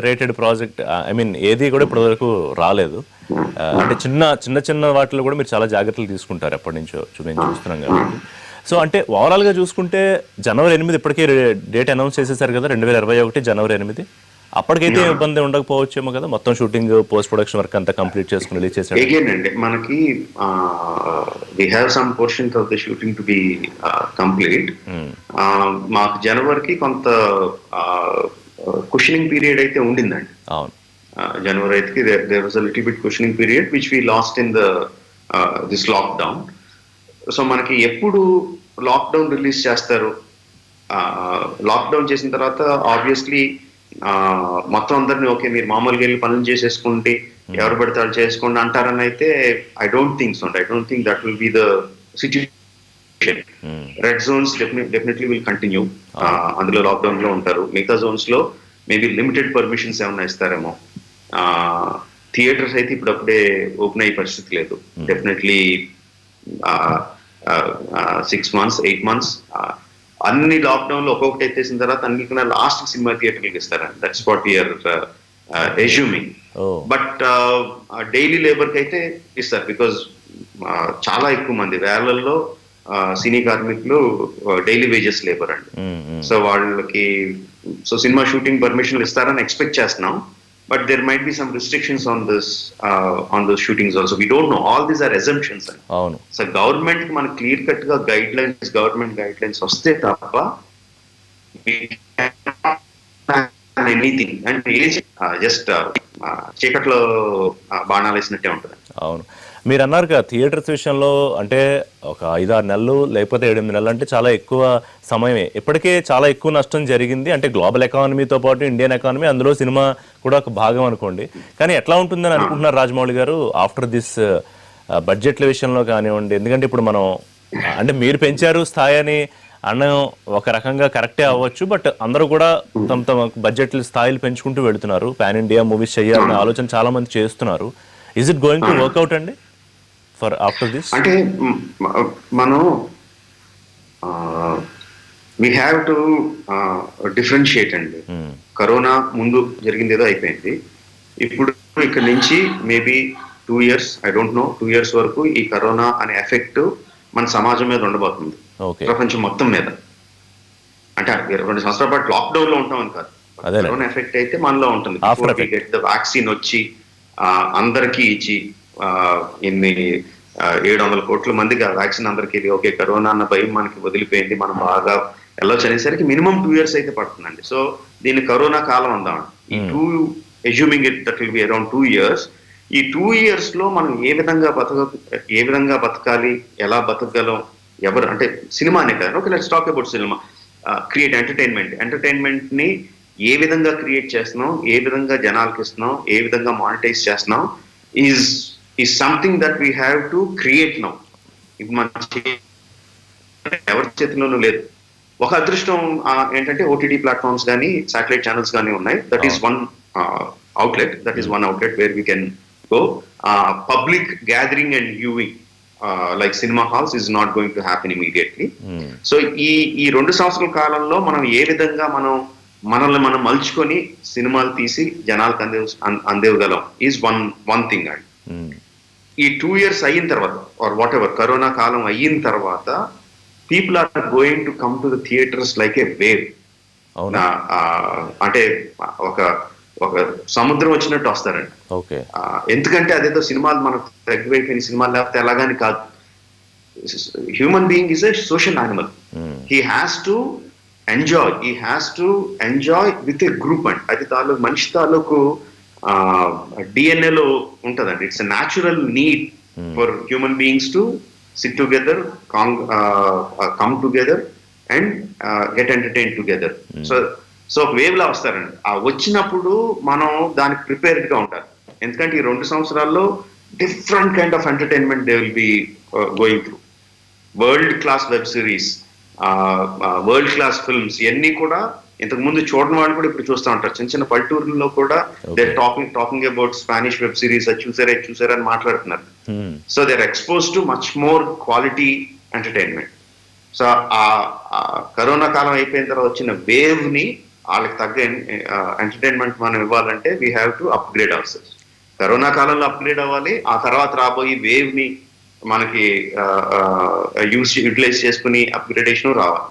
rated project, I mean ఏది కూడా ఇప్పటి వరకు రాలేదు. అంటే చిన్న వాటిలో కూడా మీరు చాలా జాగ్రత్తలు తీసుకుంటారు ఎప్పటి నుంచో మేము చూస్తున్నాం కాబట్టి. సో అంటే ఓవరాల్గా చూసుకుంటే January 8 ఇప్పటికే డేట్ అనౌన్స్ చేసేసారు కదా, 2021 January 8. అప్పటికైతే ఇబ్బంది ఉండకపోవచ్చేమో కదా, మొత్తం షూటింగ్ పోస్ట్ ప్రొడక్షన్ వర్క్ అంతా కంప్లీట్ చేసుకుని రిలీజ్ చేశారు. అగైన్ అండి మనకి we have some portions of the shooting to be complete. మాకు జనవరికి కొంత కుషనింగ్ పీరియడ్ అయితే ఉండిందండి. అవును, January 8కి there was a little bit cushioning period which we lost in this lockdown. So మనకి ఎప్పుడు లాక్డౌన్ రిలీజ్ చేస్తారు, లాక్డౌన్ చేసిన తర్వాత ఆబ్వియస్లీ మొత్తం అందరినీ ఓకే మీరు మామూలుగా వెళ్ళి పనులు చేసేసుకుంటే ఎవరు పడితే వాళ్ళు చేసుకోండి అంటారని అయితే I don't think so. I don't think that will be the situation. Red zones definitely will continue. అందులో లాక్డౌన్ లో ఉంటారు. మిగతా జోన్స్ లో మేబీ లిమిటెడ్ పర్మిషన్స్ ఏమైనా ఇస్తారేమో. థియేటర్స్ అయితే ఇప్పుడప్పుడే ఓపెన్ అయ్యే పరిస్థితి లేదు. డెఫినెట్లీ 6 months 8 months అన్ని లాక్డౌన్ లో ఒక్కొక్కటి ఎత్తేసిన తర్వాత అన్నికన్నా లాస్ట్ సినిమా థియేటర్కి ఇస్తారండి. That's what we're assuming. But daily labour కి అయితే ఇస్తారు. బికాజ్ చాలా ఎక్కువ మంది వేలల్లో సినీ కార్మికులు డైలీ వేజెస్ లేబర్ అండి. సో వాళ్ళకి సినిమా షూటింగ్ పర్మిషన్లు ఇస్తారని ఎక్స్పెక్ట్ చేస్తున్నాం. But there might be some restrictions on those shootings also. We don't know. All these are assumptions. అవును. So government కి మనకి క్లియర్ కట్ గా గవర్నమెంట్ గైడ్ లైన్స్ వస్తే తప్ప ఎనీథింగ్ అండ్ జస్ట్ చీకట్లో బాణాలు వేసినట్టే ఉంటుంది. అవును. మీరు అన్నారు కదా థియేటర్స్ విషయంలో అంటే ఒక 5-6 నెలలు లేకపోతే 7-8 నెలలు అంటే చాలా ఎక్కువ సమయమే. ఇప్పటికే చాలా ఎక్కువ నష్టం జరిగింది. అంటే గ్లోబల్ ఎకానమీతో పాటు ఇండియన్ ఎకానమీ, అందులో సినిమా కూడా ఒక భాగం అనుకోండి. కానీ ఎట్లా ఉంటుందని అనుకుంటున్నారు రాజమౌళి గారు ఆఫ్టర్ దిస్ బడ్జెట్ల విషయంలో కానివ్వండి? ఎందుకంటే ఇప్పుడు మనం అంటే మీరు పెంచారు స్థాయి అని అన్నం ఒక రకంగా కరెక్టే అవ్వచ్చు. బట్ అందరూ కూడా తమ బడ్జెట్ల స్థాయిలు పెంచుకుంటూ వెళుతున్నారు. పాన్ ఇండియా మూవీస్ చేయాలనే ఆలోచన చాలా మంది చేస్తున్నారు. Is it going to work out అండి ఫర్ ఆఫ్టర్ దిస్? అంటే మనం వీ హ్యావ్ టు డిఫరెన్షియేట్ అండి. కరోనా ముందు జరిగింది ఏదో అయిపోయింది. ఇప్పుడు ఇక్కడ నుంచి maybe 2 years, I don't know, 2 years వరకు ఈ కరోనా అనే ఎఫెక్ట్ మన సమాజం మీద ఉండబోతుంది, ప్రపంచం మొత్తం మీద. అంటే 2 సంవత్సరాల పాటు లాక్డౌన్ లో ఉంటామని కాదు, కరోనా ఎఫెక్ట్ అయితే మనలో ఉంటుంది. వ్యాక్సిన్ వచ్చి అందరికీ ఇచ్చి ఇన్ని 700 కోట్ల మందికి వ్యాక్సిన్ అందరికీ ఓకే కరోనా అన్న భయం మనకి వదిలిపోయింది, మనం బాగా వెళ్ళొచ్చు అనేసరికి మినిమం 2 years అయితే పడుతుందండి. సో దీన్ని కరోనా కాలం అందామండి. ఈ assuming it that will be around 2 years. ఈ 2 years లో మనం ఏ విధంగా బతకాలి, ఎలా బతకగలం, ఎవరు అంటే సినిమానే కదా. Okay, let's talk about cinema. Create entertainment ని ఏ విధంగా క్రియేట్ చేస్తున్నాం, ఏ విధంగా జనాలకి ఇస్తున్నాం, ఏ విధంగా మానిటైజ్ చేస్తున్నాం is something that we have to create now. ఇది మన ఎవరి చేతిలోనూ లేదు. ఒక అదృష్టం ఏంటంటే ఓటీటీ ప్లాట్ఫామ్స్ కానీ శాటిలైట్ ఛానల్స్ కానీ ఉన్నాయి. That is one outlet where we can go. Public gathering and viewing like cinema halls is not going to happen immediately. So ఈ 2 సంవత్సరాల కాలంలో మనం ఏ విధంగా మనల్ని మనం మలుచుకొని సినిమాలు తీసి జనాలకు అందేవగలం ఈజ్ వన్ థింగ్ అండి. ఈ 2 years అయిన తర్వాత ఆర్ వాట్ ఎవర్ కరోనా కాలం అయిన తర్వాత people are going to come to the theatres like a wave. అంటే ఒక సముద్రం వచ్చినట్టు వస్తారండి. ఎందుకంటే అదేదో సినిమాలు మనకు తగ్గిపోయిన సినిమాలు లేకపోతే ఎలాగని కాదు. Human being is a social animal. He has to enjoy with a group and అది మనిషి తాలూకు డిఎన్ఏలో ఉంటుందండి. It's a natural need for human beings to SIT together, come together and get entertain together. So ఒక wave లా వస్తారండి. వచ్చినప్పుడు మనం దానికి prepared గా ఉంటారు. ఎందుకంటే ఈ 2 సంవత్సరాల్లో different kind of entertainment they will be going through. World class web series, world class films ఇవన్నీ కూడా ఇంతకు ముందు చూడని వాళ్ళు కూడా ఇప్పుడు చూస్తూ ఉంటారు. చిన్న పల్లెటూరులో కూడా they talking about Spanish web series, అది చూసారా అని మాట్లాడుతున్నారు. So they are expose to much more quality entertainment. సో ఆ కరోనా కాలం అయిపోయిన తర్వాత వచ్చిన వేవ్ ని వాళ్ళకి తగ్గ ఎంటర్టైన్మెంట్ మనం ఇవ్వాలంటే we have to upgrade ourselves. Corona కాలంలో అప్గ్రేడ్ అవ్వాలి. ఆ తర్వాత రాబోయే వేవ్ ని మనకి యూటిలైజ్ చేసుకుని అప్గ్రేడేషన్ రావాలి.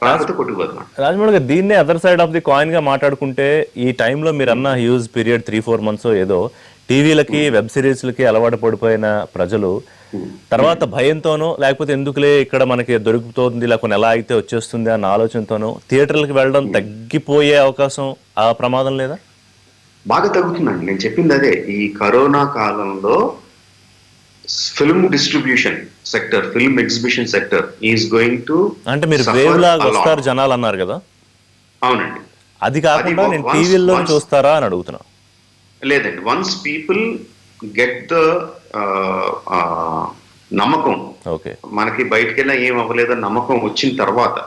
రాజమౌళి గారు దీన్నే other side of the coin గా మాట్లాడుకుంటే ఈ టైంలో మీరు అన్న హ్యూజ్ పీరియడ్ 3-4 months ఏదో టీవీలకి వెబ్ సిరీస్లకి అలవాటు పడిపోయిన ప్రజలు తర్వాత భయంతోనో లేకపోతే ఎందుకులే ఇక్కడ మనకి దొరుకుతుంది లేకపోతే ఎలా అయితే వచ్చేస్తుంది అన్న ఆలోచనతోనో థియేటర్లకు వెళ్ళడం తగ్గిపోయే అవకాశం, ఆ ప్రమాదం లేదా? బాగా తగ్గుతుందండి. నేను చెప్పింది అదే. ఈ కరోనా కాలంలో film distribution sector, film exhibition sector is going to అంటే మీరు వేవ్ లాగా వస్తారు జనాలు అన్నారు కదా. అవునండి. అది కాకుండా నేను టీవీల్లో చూస్తారా అని అడుగుతున్నా. లేదండి, వన్స్ పీపుల్ గెట్ ద నమ్మకం, ఓకే, మనకి బయటకు వెళ్ళినా ఏం అవ్వలేదని నమ్మకం వచ్చిన తర్వాత,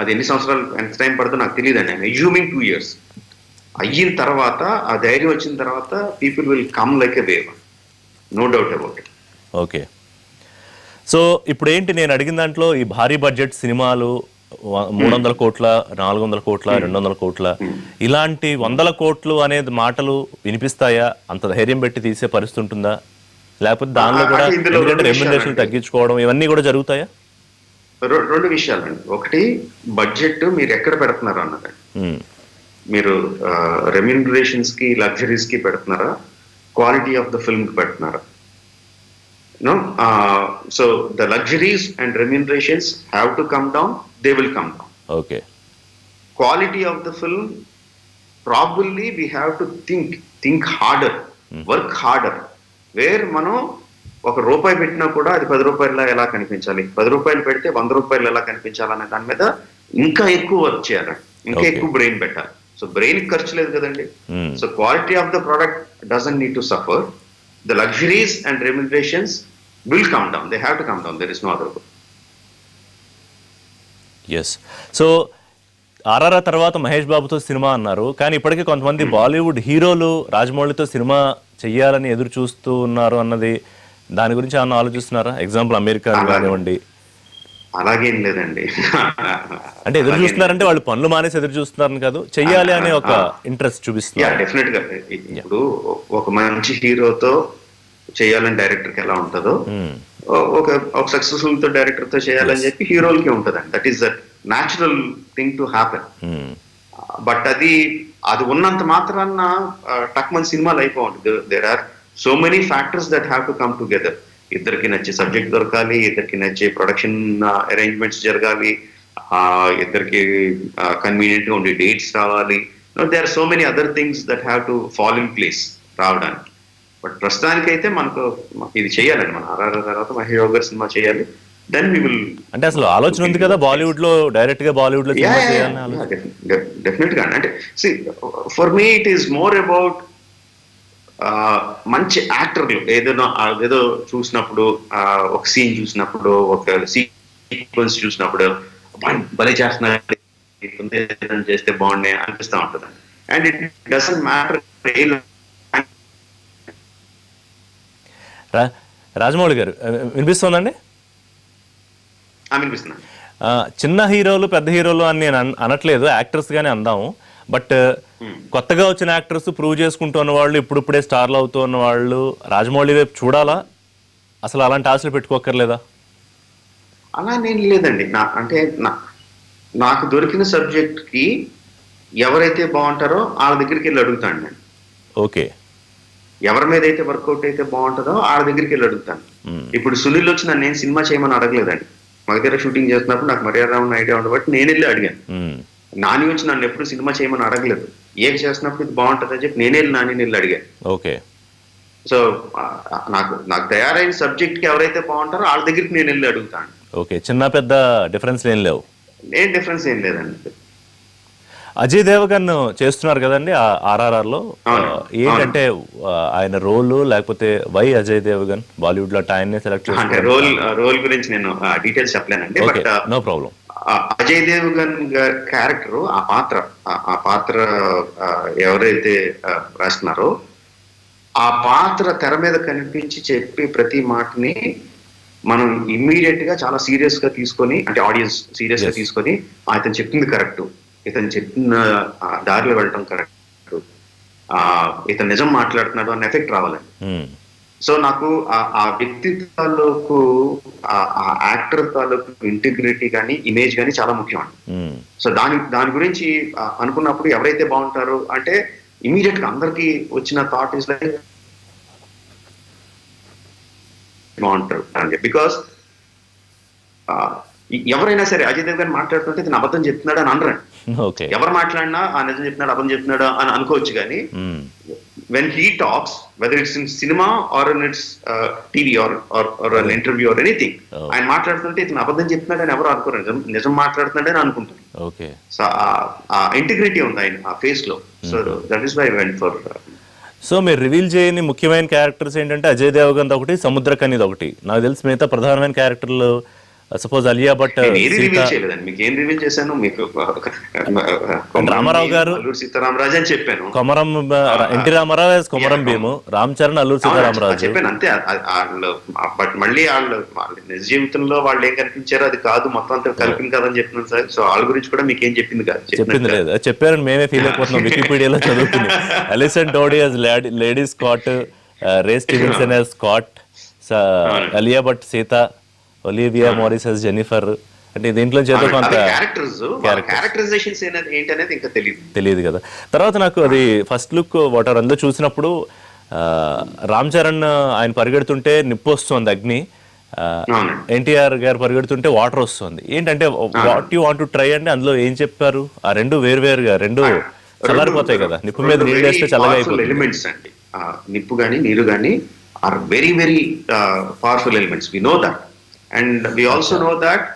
అది ఎన్ని సంవత్సరాలు ఎంత టైం పడుతుందో నాకు తెలియదండి, ఐఎమ్ అజ్యూమింగ్ 2 years అయిన తర్వాత, ఆ ధైర్యం వచ్చిన తర్వాత people will come like a wave, no doubt about it. Okay. So ఇప్పుడు ఏంటి నేను అడిగిన దాంట్లో ఈ భారీ బడ్జెట్ సినిమాలు 300 కోట్ల, 400 కోట్ల, 200 కోట్ల ఇలాంటి 100 కోట్లు అనేది మాటలు వినిపిస్తాయా? అంత ధైర్యం పెట్టి తీసే పరిస్థితి ఉంటుందా? లేకపోతే దానిలో కూడా ఎందుకంటే రెమ్యునరేషన్ తగ్గించుకోవడం ఇవన్నీ కూడా జరుగుతాయా? రెండు విషయాలండి. ఒకటి, బడ్జెట్ మీరు ఎక్కడ పెడుతున్నారు అన్నదండి. మీరు రెమ్యునరేషన్స్ కి, లగ్జరీస్ కి పెడుతున్నారా, క్వాలిటీ ఆఫ్ ద ఫిల్మ్ కి పెడుతున్నారా? No, so the luxuries and remunerations have to come down. They will come down. Okay. Quality of the film, probably we have to think harder, work harder. Where మనం ఒక రూపాయి పెట్టినా కూడా అది 10 రూపాయల ఎలా కనిపించాలి, 10 రూపాయలు పెడితే 100 రూపాయలు ఎలా కనిపించాలనే దాని మీద ఇంకా ఎక్కువ వర్క్ చేయాలి, ఇంకా ఎక్కువ బ్రెయిన్ పెట్టాలి. సో బ్రెయిన్ ఖర్చు లేదు కదండి. So quality of the product doesn't need to suffer. The luxuries and remunerations will come down. They have to come down. There is no other way. Yes. So, RRR తర్వాత మహేష్ బాబుతో cinema అన్నారు, కానీ ఇప్పటికీ కొంతమంది బాలీవుడ్ హీరోలు రాజమౌళితో సినిమా చెయ్యాలని ఎదురు చూస్తూ ఉన్నారు అన్నది, దాని గురించి ఏమన్నా ఆలోచిస్తున్నారా? ఎగ్జాంపుల్ అమెరికా కానివ్వండి. అలాగేం లేదండి. అంటే ఎదురు చూస్తున్నారంటే వాళ్ళు పనులు మానేసి ఎదురు చూస్తున్నారని కాదు, చెయ్యాలి అనే ఒక ఇంట్రెస్ట్ చూపిస్తున్నారు. డెఫినెట్ గా ఇప్పుడు ఒక మంచి హీరోతో చేయాలని డైరెక్టర్ కి ఎలా ఉంటుందో, ఒక సక్సెస్ఫుల్ తో డైరెక్టర్ తో చేయాలని చెప్పి హీరోలకి ఉంటదండి. That is the natural thing to happen. But అది ఉన్నంత మాత్రాన టక్మన్ సినిమాలు అయిపోండి. There are so many factors that have to come together. ఇద్దరికి నచ్చే సబ్జెక్ట్ దొరకాలి, ఇద్దరికి నచ్చే ప్రొడక్షన్ అరేంజ్మెంట్స్ జరగాలి, ఇద్దరికి కన్వీనియంట్ గా ఉండే డేట్స్ రావాలి. There are so many other things that have to fall in place రావడానికి. బట్ ప్రస్తుతానికైతే మనకు ఇది చేయాలండి. మన ఆర్ఆర్ఆర్ తర్వాత మహేష్ బాబు గారి సినిమా చేయాలి. Then we will. అంటే అసలు ఆలోచన ఉంది కదా బాలీవుడ్ లో, డైరెక్ట్ గా బాలీవుడ్ లో డెఫినెట్ గా. అంటే for me it is more about మంచి యాక్టర్లు. ఏదో చూసినప్పుడు, ఒక సీన్ చూసినప్పుడు, ఒక సీక్వెన్స్ చూసినప్పుడు భలే చేస్తున్నారు, చేస్తే బాగుండే అనిపిస్తూ ఉంటుంది. And it doesn't matter. Rajamouli గారు వినిపిస్తుందండి? వినిపిస్తున్నా. చిన్న హీరోలు పెద్ద హీరోలు అని నేను అనట్లేదు, యాక్టర్స్ గానే అందాము. బట్ కొత్తగా వచ్చిన యాక్టర్స్ ప్రూవ్ చేసుకుంటున్న వాళ్ళు, ఇప్పుడిప్పుడే స్టార్లు అవుతున్న వాళ్ళు రాజమౌళి వైపు చూడాలా? అసలు అలాంటి ఆశలు పెట్టుకోకర్లేదా? అలా నేను లేదండి. నాకు దొరికిన సబ్జెక్ట్ కి ఎవరైతే బాగుంటారో వాళ్ళ దగ్గరికి వెళ్ళి అడుగుతాను నేను. ఓకే. ఎవరి మీద అయితే వర్కౌట్ అయితే బాగుంటుందో వాళ్ళ దగ్గరికి వెళ్ళి అడుగుతాను. ఇప్పుడు సునీల్ వచ్చి నన్ను నేను సినిమా చేయమని అడగలేదండి. మా దగ్గర షూటింగ్ చేస్తున్నప్పుడు నాకు మర్యాద ఐడియా ఉండబట్టి నేను వెళ్ళి అడిగాను. నాని వచ్చి నన్ను ఎప్పుడు సినిమా చేయమని అడగలేదు. ఏం చేస్తున్నప్పుడు ఇది బాగుంటుంది అని చెప్పి నేనే నాని వెళ్ళి అడిగాను. ఓకే. సో నాకు తయారైన సబ్జెక్ట్ కి ఎవరైతే బాగుంటారో వాళ్ళ దగ్గరికి నేను వెళ్ళి అడుగుతాను. ఓకే. చిన్న పెద్ద డిఫరెన్స్ ఏం లేవు? ఏం డిఫరెన్స్ ఏం లేదండి. అజయ్ దేవగన్ చేస్తున్నారు కదండి ఆర్ఆర్ఆర్ లో. ఏంటంటే ఆయన రోల్, లేకపోతే వై అజయ్ దేవగన్ బాలీవుడ్ లో ఆయన్నే సెలెక్ట్ చేస్తారు? రోల్ గురించి నేను డీటెయిల్స్ చెప్పలేనండి. But no problem. Ajay Devgan character, ఆ పాత్ర ఎవరైతే రాస్తున్నారో ఆ పాత్ర తెర మీద కనిపించి చెప్పే ప్రతి మాటని మనం ఇమ్మీడియట్ గా చాలా సీరియస్ గా తీసుకొని, అంటే ఆడియన్స్ సీరియస్ గా తీసుకొని, ఇతను చెప్పింది కరెక్ట్, ఇతను చెప్పిన దారిలో వెళ్ళటం కరెక్ట్, ఇతను నిజం మాట్లాడుతున్నాడు అన్న ఎఫెక్ట్ రావాలండి. సో నాకు ఆ వ్యక్తి తాలూకు, ఆ యాక్టర్ తాలూకు ఇంటిగ్రిటీ కానీ ఇమేజ్ కానీ చాలా ముఖ్యం అండి. సో దాని గురించి అనుకున్నప్పుడు ఎవరైతే బాగుంటారో అంటే ఇమీడియట్ గా అందరికి వచ్చిన థాట్ ఇస్ లైక్ బాగుంటారు అని చెప్పి. బికాస్ ఎవరైనా సరే అజయ్ దేవగన్ మాట్లాడుతుంటే ఇతను అబద్ధం చెప్తున్నాడు అని అనరండి. ఎవరు మాట్లాడినా ఆ నిజం చెప్తున్నాడు, అబద్ధం చెప్తున్నాడు అని అనుకోవచ్చు. కానీ when he talks, whether it's in cinema or in its TV or an interview or anything, ఆయన మాట్లాడుతుంటే ఇతను అబద్ధం చెప్తున్నాడు అని ఎవరు అనుకోరు, నిజం మాట్లాడుతున్నాడని అనుకుంటారు. సో ఆ ఇంటిగ్రిటీ ఉంది ఆయన ఆ ఫేస్ లో. So that is why I went for. So మీరు రివీల్ చేయని ముఖ్యమైన క్యారెక్టర్స్ ఏంటంటే అజయ్ దేవగన్ ఒకటి, సముద్రకన్యది ఒకటి. నాకు తెలిసి మిగతా ప్రధానమైన క్యారెక్టర్లు సపోజ్ అలియా భట్, మీకు ఏం రివీల్ చేశాను? మీకు రామారావు గారు, అల్లూరి సీతారామరాజు అని చెప్పాను. కొమరం ఎన్టీ రామారావు, కొమరం భీము, రామ్ చరణ్, అల్లూరి సీతారామరాజు చెప్పాను అంతే. వాళ్ళు బట్ మళ్ళీ వాళ్ళు నిజ జీవితంలో వాళ్ళు ఏం కనిపించారో అది కాదు, మొత్తం అంతా కలిపింది కాదని చెప్తున్నాను సార్. సో వాళ్ళ గురించి కూడా మీకు ఏం చెప్పింది కాదు. చెప్పింది లేదు, చెప్పారని మేమే ఫీల్ అయిపోతున్నాం. వికీపీడియాలో చదువుతుంది. Alison Doody as Lady Scott, Ray Stevenson as Scott, Alia Bhatt Sita, Olivia Morris as Jennifer. అంటే దీంట్లో చేత కొంత క్యారెక్టరైజేషన్స్ ఏంటనేది ఇంకా తెలియదు కదా. తర్వాత నాకు అది ఫస్ట్ లుక్ వాటర్ అందులో చూసినప్పుడు రామ్ చరణ్ ఆయన పరిగెడుతుంటే నిప్పు వస్తుంది, అగ్ని. ఎన్టీఆర్ గారు పరిగెడుతుంటే వాటర్ వస్తుంది. ఏంటంటే what you want to try అంటే అందులో ఏం చెప్పారు? ఆ రెండు వేరువేరుగా రెండు చల్లారిపోతాయి కదా, నిప్పు మీద నీళ్ళు వేస్తే చల్లగా అయిపోతుంది. ఎలిమెంట్స్ అండి, నిప్పు గానీ నీరు గానీ are very very powerful elements. We know that and we also know that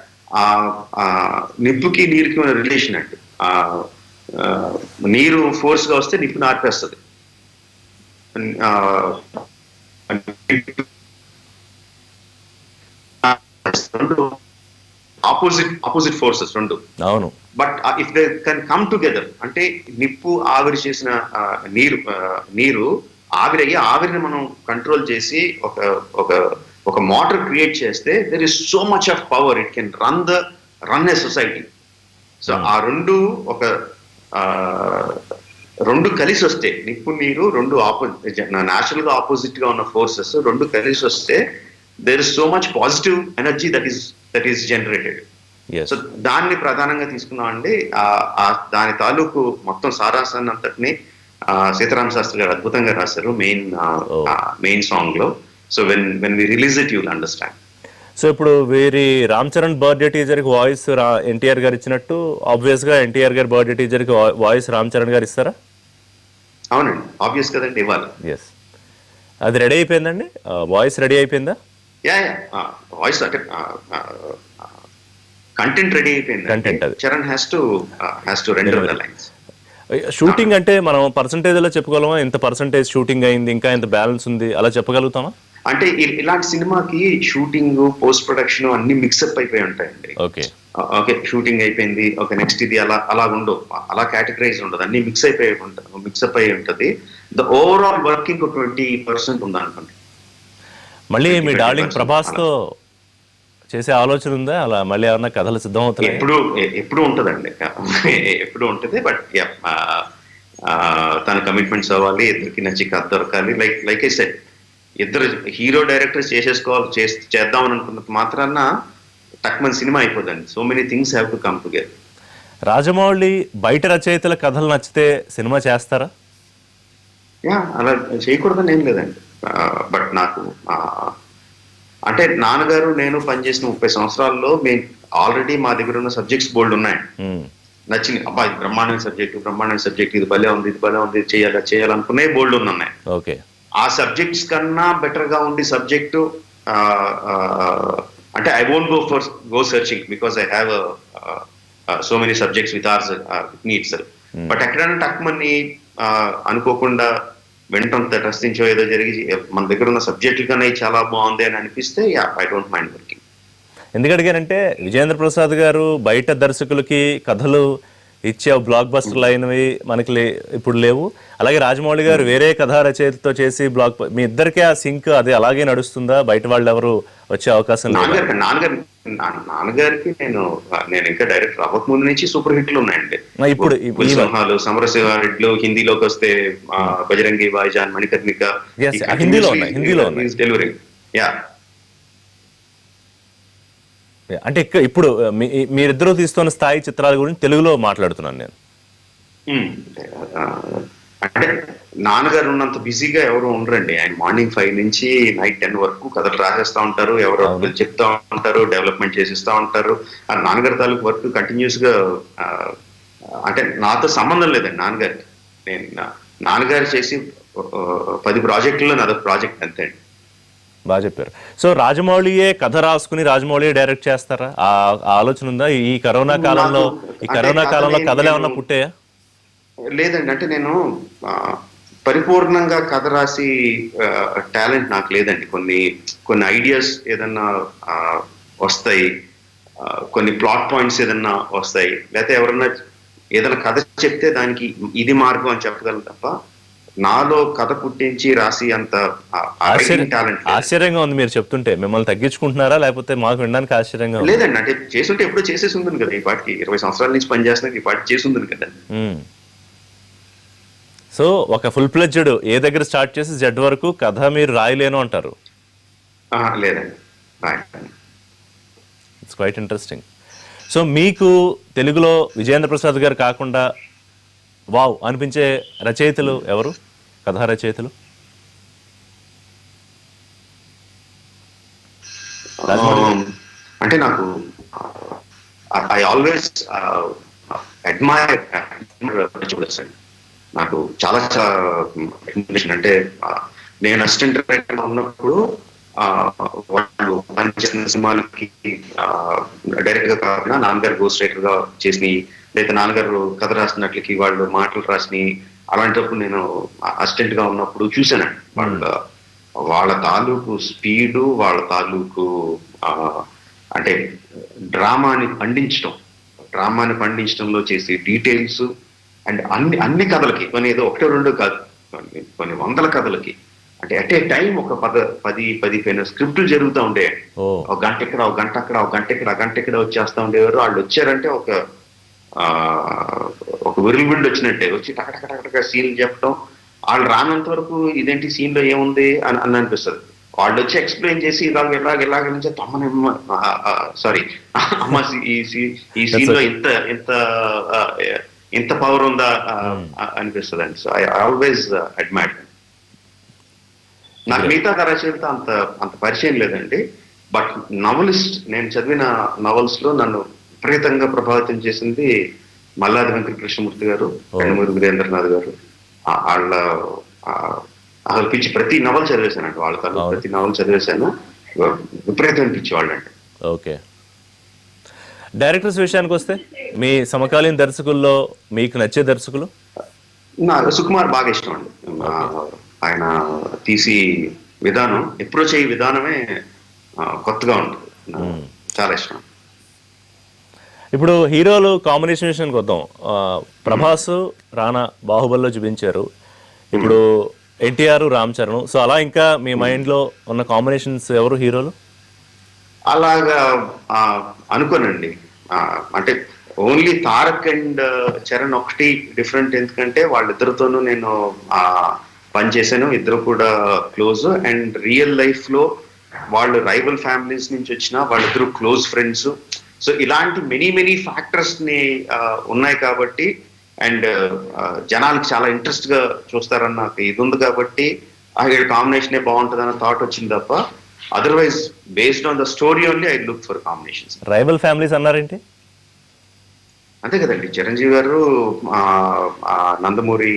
నిప్పుకి నీరుకి ఉన్న రిలేషన్ అండి. నీరు ఫోర్స్ గా వస్తే నిప్పుని ఆర్పేస్తుంది. రెండు ఆపోజిట్ ఫోర్సెస్ రెండు. అవును. But if they can come together అంటే నిప్పు ఆవిరి చేసిన నీరు ఆవిరి అయ్యి ఆవిరిని మనం కంట్రోల్ చేసి ఒక మోటార్ క్రియేట్ చేస్తే there is so much of power, it can run a society. So ఆ రెండు కలిసి వస్తే, నిప్పు నీరు రెండు న్యాచురల్ గా ఆపోజిట్ గా ఉన్న ఫోర్సెస్ రెండు కలిసి వస్తే there is so much positive energy that is generated. So దాన్ని ప్రధానంగా తీసుకున్నాం అండి. దాని తాలూకు మొత్తం సారాంశాన్ని అంతటిని సీతారామ శాస్త్రి గారు అద్భుతంగా రాశారు మెయిన్ సాంగ్ లో. So when we release it you'll understand. So ఇప్పుడు వీరి రామ్ చరణ్ బర్త్డే టీజర్ కి వాయిస్ ఎన్టీఆర్ గారు ఇచ్చినట్టు ఆబ్వియస్ గా ఎన్టీఆర్ గారి బర్త్డే టీజర్ కి వాయిస్ రామ్ చరణ్ గారు ఇస్తారా? అవునండి, ఆబ్వియస్ కదండి, ఇవ్వాలి. ఎస్, అది రెడీ అయిపోయిందండి, వాయిస్ రెడీ అయిపోయిందా? వాయిస్ అంటే కంటెంట్ రెడీ అయిపోయింది. కంటెంట్ అది Charan has to render the lines. Shooting అంటే మనం పర్సంటేజ్ లో చెప్పగలమా? ఎంత పర్సంటేజ్ షూటింగ్ అయింది, ఇంకా ఎంత బ్యాలెన్స్ ఉంది, అలా చెప్పగలుగుతామా? అంటే ఇలాంటి సినిమాకి షూటింగ్, పోస్ట్ ప్రొడక్షన్ అన్ని మిక్సప్ అయిపోయి ఉంటాయండి. ఓకే షూటింగ్ అయిపోయింది, ఓకే నెక్స్ట్ ఇది అలా ఉండవు, అలా కేటగరైజ్ ఉండదు, అన్ని మిక్సప్ అయి ఉంటుంది. ద ఓవరాల్ వర్కింగ్ 20% ఉందనుకోండి. మళ్ళీ మీ డార్లింగ్ ప్రభాస్ తో చేసే ఆలోచన ఉందా? అలా మళ్ళీ ఏమన్నా కథలు సిద్ధం అవుతాయి? ఎప్పుడు ఉంటదండి, ఎప్పుడు ఉంటుంది. బట్ తన కమిట్మెంట్స్ అవ్వాలి, ఇద్దరికి నచ్చి కథ దొరకాలి. లైక్ ఐ సెడ్, ఇద్దరు హీరో డైరెక్టర్స్ చేద్దామని అనుకున్నంత మాత్రాన తక్కువ సినిమా అయిపోదండి. So many things have to come together. Rajamouli బయట రచయితల కథలు నచ్చితే సినిమా చేస్తారా? అలా చేయకూడదని ఏం లేదండి. బట్ నాకు అంటే నాన్నగారు నేను పనిచేసిన 30 సంవత్సరాల్లో ఆల్రెడీ మా దగ్గర ఉన్న సబ్జెక్ట్స్ బోల్డ్ ఉన్నాయి. నచ్చింది, అబ్బా ఇది బ్రహ్మాండమైన సబ్జెక్ట్, ఇది భలే ఉంది, చేయాలనుకునే బోల్డ్ ఉన్నాయి. ఓకే, ఆ సబ్జెక్ట్స్ కన్నా బెటర్ గా ఉండి సబ్జెక్టు అంటే I won't go searching because I have so many subjects with needs. But ఎక్కడైనా టక్మని అనుకోకుండా వెంటనే టెస్టించో ఏదో జరిగి మన దగ్గర ఉన్న సబ్జెక్టుల కన్నా చాలా బాగుంది అని అనిపిస్తే ఐ డోంట్ మైండ్ వర్కింగ్. ఎందుకంటే విజయేంద్ర ప్రసాద్ గారు బయట దర్శకులకి కథలు ఇచ్చే బ్లాక్ బస్టర్లు అయినవి మనకి ఇప్పుడు లేవు. అలాగే రాజమౌళి గారు వేరే కథా రచయితతో చేసి మీ ఇద్దరికే ఆ సింక్ అది అలాగే నడుస్తుందా? బయట వాళ్ళు ఎవరు వచ్చే అవకాశం లేదు? నాన్నగారికి నేను ఇంకా డైరెక్టర్ అవ్వక ముందు నుంచి సూపర్ హిట్లు ఉన్నాయండి. ఇప్పుడు సింహాలు, సమరశివారెడ్లు, హిందీలోకి వస్తే బజరంగి భాయిజాన్, మణికర్ణిక, హిందీలో ఉన్నాయి. డెలివరింగ్. అంటే ఇప్పుడు మీరిద్దరూ తీస్తున్న స్థాయి చిత్రాల గురించి తెలుగులో మాట్లాడుతున్నాను నేను. అంటే నాన్నగారు ఉన్నంత బిజీగా ఎవరు ఉండరండి. ఆయన మార్నింగ్ 5 నుంచి నైట్ 10 వరకు కథలు రాసేస్తా ఉంటారు, ఎవరో చెప్తా ఉంటారు, డెవలప్మెంట్ చేసిస్తా ఉంటారు. ఆ నాన్నగారి తాలూకు వర్క్ కంటిన్యూస్ గా అంటే నాతో సంబంధం లేదండి నాన్నగారికి. నాన్నగారు చేసి 10 ప్రాజెక్టుల్లో నాదొక ప్రాజెక్ట్ అంతే అండి. బాగా చెప్పారు. సో రాజమౌళియే కథ రాసుకుని రాజమౌళియే డైరెక్ట్ చేస్తారా? ఆ ఆలోచన ఉందా? ఈ కరోనా కాలంలో కథలు ఏమన్నా పుట్టాయా? లేదండి, అంటే నేను పరిపూర్ణంగా కథ రాసి టాలెంట్ నాకు లేదండి. కొన్ని ఐడియాస్ ఏదన్నా వస్తాయి, కొన్ని ప్లాట్ పాయింట్స్ ఏదన్నా వస్తాయి, లేకపోతే ఎవరన్నా ఏదైనా కథ చెప్తే దానికి ఇది మార్గం అని చెప్పగలను తప్ప నాలో కథ పుట్టించి రాసి అంత టాలెంట్ ఆశ్చర్యంగా ఉంది మీరు చెప్తుంటే. మిమ్మల్ని తగ్గించుకుంటున్నారా లేకపోతే మాకు వినడానికి ఆశ్చర్యంగా లేదండి? అంటే చేస్తుంటే ఎప్పుడో చేసేసి ఉంటుంది కదా. ఈ పాటికి 20 సంవత్సరాల నుంచి పనిచేస్తున్నా, ఈ పాటికి చేసి ఉంటుంది కదా. సో ఒక ఫుల్ ప్లెడ్జ్డ్ ఏ దగ్గర స్టార్ట్ చేసి జెడ్ వరకు కథ మీరు రాయలేను అంటారు? లేదండి, ఇట్స్ క్వైట్ ఇంట్రెస్టింగ్. సో మీకు తెలుగులో విజయేంద్ర ప్రసాద్ గారు కాకుండా వావ్ అనిపించే రచయితలు ఎవరు, కథా రచయితలు? అంటే నాకు ఐ ఆల్వేస్ అడ్మైర్ చూడొచ్చండి. నాకు చాలా అంటే నేను అసిస్టెంట్ డైరెక్టర్ ఉన్నప్పుడు వాళ్ళు పనిచేసిన సినిమాలకి డైరెక్ట్ గా కాకుండా నాన్నగారు గోస్ట్ రైటర్ గా చేసినవి, లేదా నాన్నగారు కథ రాసినట్లకి వాళ్ళు మాటలు రాసినవి, అలాంటప్పుడు నేను అసిస్టెంట్ గా ఉన్నప్పుడు చూశానండి. వాళ్ళ తాలూకు స్పీడు, వాళ్ళ తాలూకు అంటే డ్రామాని పండించడంలో చేసే డీటెయిల్స్ అండ్ అన్ని కథలకి, కొన్ని ఏదో ఒకటో రెండో కాదు, కొన్ని వందల కథలకి అంటే అట్ ఏ టైం ఒక 10-15 స్క్రిప్టులు జరుగుతూ ఉండేయండి. ఒక గంట ఇక్కడ, ఒక గంట అక్కడ, ఒక గంట ఇక్కడ వచ్చేస్తా ఉండేవారు. వాళ్ళు వచ్చారంటే ఒక విరుల్బిల్డ్ వచ్చినట్టే వచ్చి టకటక సీన్లు చెప్పడం. వాళ్ళు రానంత వరకు ఇదేంటి సీన్ లో ఏముంది అని అనిపిస్తుంది. వాళ్ళు వచ్చి ఎక్స్ప్లెయిన్ చేసి ఇలాగ నుంచి సారీ అమ్మ ఈ సీన్ లో ఇంత పవర్ ఉందా అనిపిస్తుంది అండి. So I always admire. నాకు మిగతా రచయిత అంత పరిచయం లేదండి. బట్ నవలిస్ట్, నేను చదివిన నవల్స్ లో నన్ను విపరీతంగా ప్రభావితం చేసింది మల్లాది వెంకట కృష్ణమూర్తి గారు, యండమూరి వీరేంద్రనాథ్ గారు. వాళ్ళ అసలు పిచ్చి ప్రతి నవల్ చదివేశానండి. వాళ్ళ ప్రతి నవల్ చదివేశాను. విపరీతం పిచ్చి వాళ్ళండి. ఓకే, డైరెక్టర్స్ విషయానికి వస్తే మీ సమకాలీన దర్శకుల్లో మీకు నచ్చే దర్శకులు? నాకు సుకుమార్ బాగా ఇష్టం అండి. ఆయన తీసి విధానం, అప్రోచ్ అయ్యే విధానమే కొత్తగా ఉంటుంది, చాలా ఇష్టం. ఇప్పుడు హీరోలు కాంబినేషన్ విషయానికి వద్దాం. ప్రభాస్, రానా బాహుబలిలో చూపించారు. ఇప్పుడు ఎన్టీఆర్, రామ్ చరణ్. సో అలా ఇంకా మీ మైండ్ లో ఉన్న కాంబినేషన్స్ ఎవరు హీరోలు? అలాగా అనుకోనండి. అంటే ఓన్లీ తారక్ అండ్ చరణ్ ఒకటి డిఫరెంట్. ఎందుకంటే వాళ్ళిద్దరితోనూ నేను పనిచేశాను, ఇద్దరు కూడా క్లోజ్. అండ్ రియల్ లైఫ్ లో వాళ్ళు రైవల్ ఫ్యామిలీస్ నుంచి వచ్చిన వాళ్ళిద్దరు క్లోజ్ ఫ్రెండ్స్. సో ఇలాంటి మెనీ ఫ్యాక్టర్స్ ని ఉన్నాయి కాబట్టి, అండ్ జనాలకు చాలా ఇంట్రెస్ట్ గా చూస్తారన్న ఇది ఉంది కాబట్టి ఆ కాంబినేషన్ బాగుంటుంది అన్న థాట్ వచ్చింది తప్ప, otherwise based on the story only I look for combinations. Rival families అన్నారేంటి? అంతే కదండి, Chiranjeevi garu, Nandamuri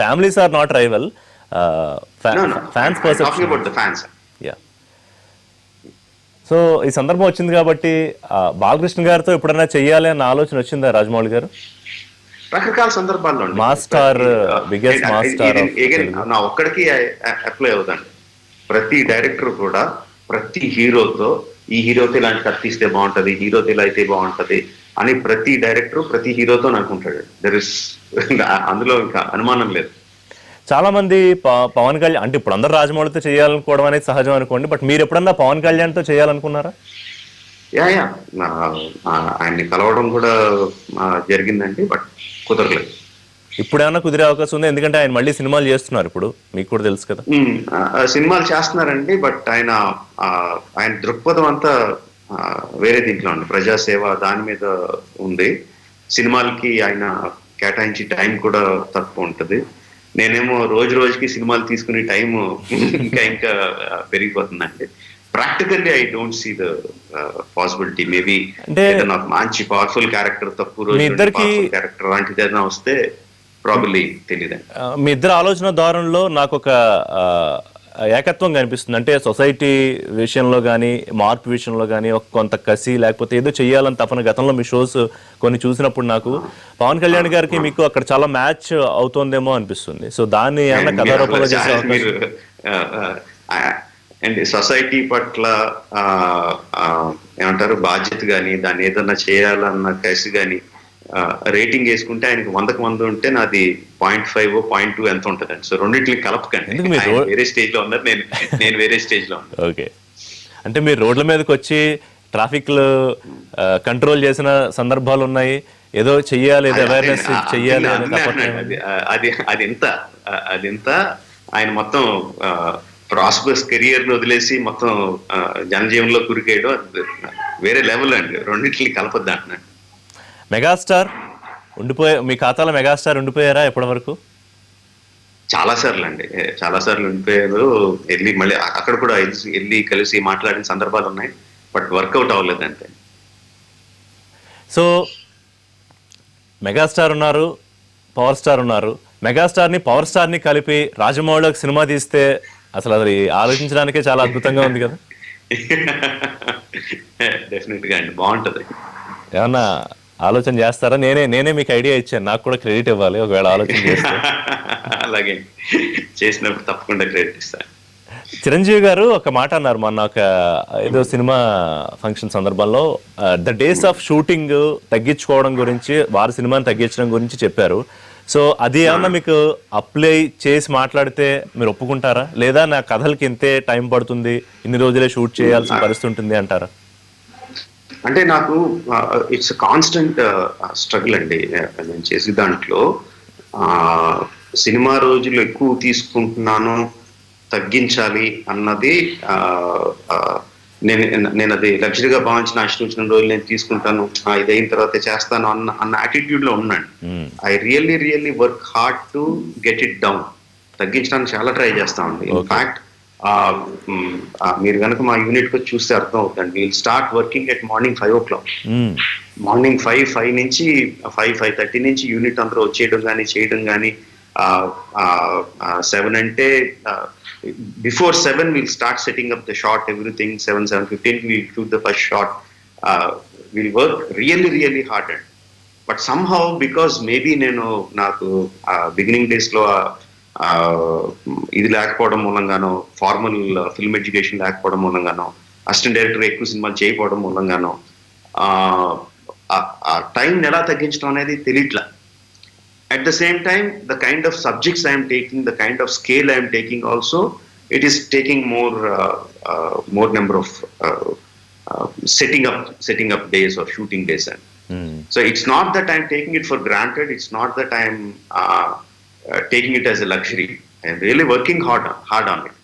families are not rival, fans perception. So ఈ సందర్భం వచ్చింది కాబట్టి బాలకృష్ణ గారితో ఎప్పుడైనా చెయ్యాలి అన్న ఆలోచన వచ్చిందా రాజమౌళి గారు? రకరకాల సందర్భాల్లో మాస్టర్, బిగ్గెస్ట్ మాస్టర్ నా ఒక్కడికి అప్లై అవుతాండి. ప్రతి డైరెక్టర్ కూడా ప్రతి హీరోతో ఈ హీరోతో ఇలాంటి కథ తీస్తే బాగుంటది, హీరోతో ఇలా అయితే బాగుంటది అని ప్రతి డైరెక్టర్ ప్రతి హీరోతో అనుకుంటాడు. దర్ ఇస్ అందులో ఇంకా అనుమానం లేదు. చాలా మంది పవన్ కళ్యాణ్ అంటే ఇప్పుడు అందరు రాజమౌళితో చేయాలనుకోవడం అనేది సహజం అనుకోండి, బట్ మీరు ఎప్పుడన్నా పవన్ కళ్యాణ్ తో చేయాలనుకున్నారా? ఆయన్ని కలవడం కూడా జరిగిందండి, బట్ కుదరలేదు. ఇప్పుడు ఏమన్నా కుదిరే అవకాశం ఉంది? ఎందుకంటే ఆయన మళ్ళీ సినిమాలు చేస్తున్నారు, ఇప్పుడు మీకు కూడా తెలుసు కదా. సినిమాలు చేస్తున్నారండి, బట్ ఆయన దృక్పథం అంతా వేరే దీంట్లో ఉంది, ప్రజాసేవ దాని మీద ఉంది. సినిమాలకి ఆయన కేటాయించి టైం కూడా తక్కువ ఉంటుంది. నేనేమో రోజుకి సినిమాలు తీసుకునే టైం ఇంకా పెరిగిపోతుందండి. Practically I don't see the possibility. Maybe నాకు మంచి పవర్ఫుల్ క్యారెక్టర్, తక్కువ రోజు క్యారెక్టర్ లాంటిది ఏదైనా వస్తే ప్రాబబ్లీ తెలియదండి. మీ ఇద్దరు ఆలోచన ధోరణిలో నాకు ఒక ఏకత్వం కనిపిస్తుంది. అంటే సొసైటీ విషయంలో కానీ మార్పు విషయంలో కానీ ఒక కొంత కసి లేకపోతే ఏదో చెయ్యాలని తపన గతంలో మీ షోస్ కొన్ని చూసినప్పుడు నాకు పవన్ కళ్యాణ్ గారికి మీకు అక్కడ చాలా మ్యాచ్ అవుతోందేమో అనిపిస్తుంది. సో దాన్ని ఏమన్నా కథారూపంలో చేసే అండ్ సొసైటీ పట్ల ఏమంటారు బాధ్యత కానీ దాన్ని ఏదన్నా చేయాలన్న కసి కానీ రేటింగ్ వేసుకుంటే ఆయనకి 100కి 100 ఉంటే నాది 0.5 0.2 ఎంత ఉంటుందండి. సో రెండింటిని కలపకండి. వేరే స్టేజ్ లో ఉన్నారు, నేను వేరే స్టేజ్ లో ఉన్నాను. ఓకే, అంటే మీరు రోడ్ల మీదకి వచ్చి ట్రాఫిక్ కంట్రోల్ చేసిన సందర్భాలు ఉన్నాయి, ఏదో చెయ్యాలి, ఏదో అవేర్నెస్ చెయ్యాలి అది ఎంత ఆయన మొత్తం ప్రాస్పరస్ కెరియర్ వదిలేసి మొత్తం జనజీవనంలో కురికేయడం వేరే లెవెల్ అండి. రెండింటిని కలపద్దు అంటున్నాడు. మెగాస్టార్ మీ ఖాతాలో మెగాస్టార్ ఉండిపోయారా ఎప్పటి వరకు? చాలా సార్లు అండి, చాలా సార్లు ఉండిపోయారు. వెళ్ళి మళ్ళీ అక్కడ కూడా వెళ్ళి కలిసి మాట్లాడిన సందర్భాలు ఉన్నాయి, బట్ వర్కౌట్ అవ్వలేదు అంతే. సో మెగాస్టార్ ఉన్నారు, పవర్ స్టార్ ఉన్నారు. మెగాస్టార్ని పవర్ స్టార్ని కలిపి రాజమౌళికి సినిమా తీస్తే అసలు అది ఆలోచించడానికే చాలా అద్భుతంగా ఉంది కదా. డెఫినెట్ గా అండి, బాగుంటది. ఏమన్నా ఆలోచన చేస్తారా? నేనే మీకు ఐడియా ఇచ్చాను, నాకు కూడా క్రెడిట్ ఇవ్వాలి ఒకవేళ ఆలోచన చేస్తే. అలాగే చేసినప్పుడు తప్పకుండా క్రెడిట్ ఇస్తాను. చిరంజీవి గారు ఒక మాట అన్నారు మొన్న ఒక ఏదో సినిమా ఫంక్షన్ సందర్భంలో, ద డేస్ ఆఫ్ షూటింగ్ తగ్గించుకోవడం గురించి, వారి సినిమాని తగ్గించడం గురించి చెప్పారు. సో అది ఏమన్నా మీకు అప్లై చేసి మాట్లాడితే మీరు ఒప్పుకుంటారా, లేదా నా కథలకి ఇంతే టైం పడుతుంది, ఇన్ని రోజులే షూట్ చేయాల్సిన పరిస్థితి ఉంటుంది అంటారా? అంటే నాకు ఇట్స్ కాన్స్టెంట్ స్ట్రగుల్ అండి. నేను చేసే దాంట్లో సినిమా రోజులు ఎక్కువ తీసుకుంటున్నాను, తగ్గించాలి అన్నది నేను అది లగ్జరీగా భావించిన ఇష్టం రోజులు నేను తీసుకుంటాను, ఇది అయిన తర్వాత చేస్తాను అన్న యాటిట్యూడ్ లో ఉన్నాను. I really work hard to get it down. తగ్గించడానికి చాలా ట్రై చేస్తా ఉంది. ఇన్ఫాక్ట్ మీరు కనుక మా యూనిట్ కి చూస్తే అర్థం అవుతుంది. Will start working at morning 5 o'clock. Morning 5 నుంచి 5:30 నుంచి యూనిట్ అందరూ వచ్చేయడం కానీ చేయడం కానీ, 7 అంటే before 7 we'll start setting up the shot, everything. 7:15 we'll shoot the first shot. We'll work really hard. But somehow, because maybe నాకు బిగినింగ్ డేస్ లో ఇది లేకపోవడం మూలంగానో, ఫార్మల్ ఫిల్మ్ ఎడ్యుకేషన్ లేకపోవడం మూలంగానో, అసిస్టెంట్ డైరెక్టర్ ఎక్కువ సినిమాలు చేయకపోవడం మూలంగానో ఆ టైం ఎలా తగ్గించడం అనేది తెలియట్లా. At the same time, the kind of subjects I am taking, the kind of scale I am taking also, it is taking more number of setting up days or shooting days. So it's not that I am taking it for granted. It's not that I am taking it as a luxury. I am really working hard on it.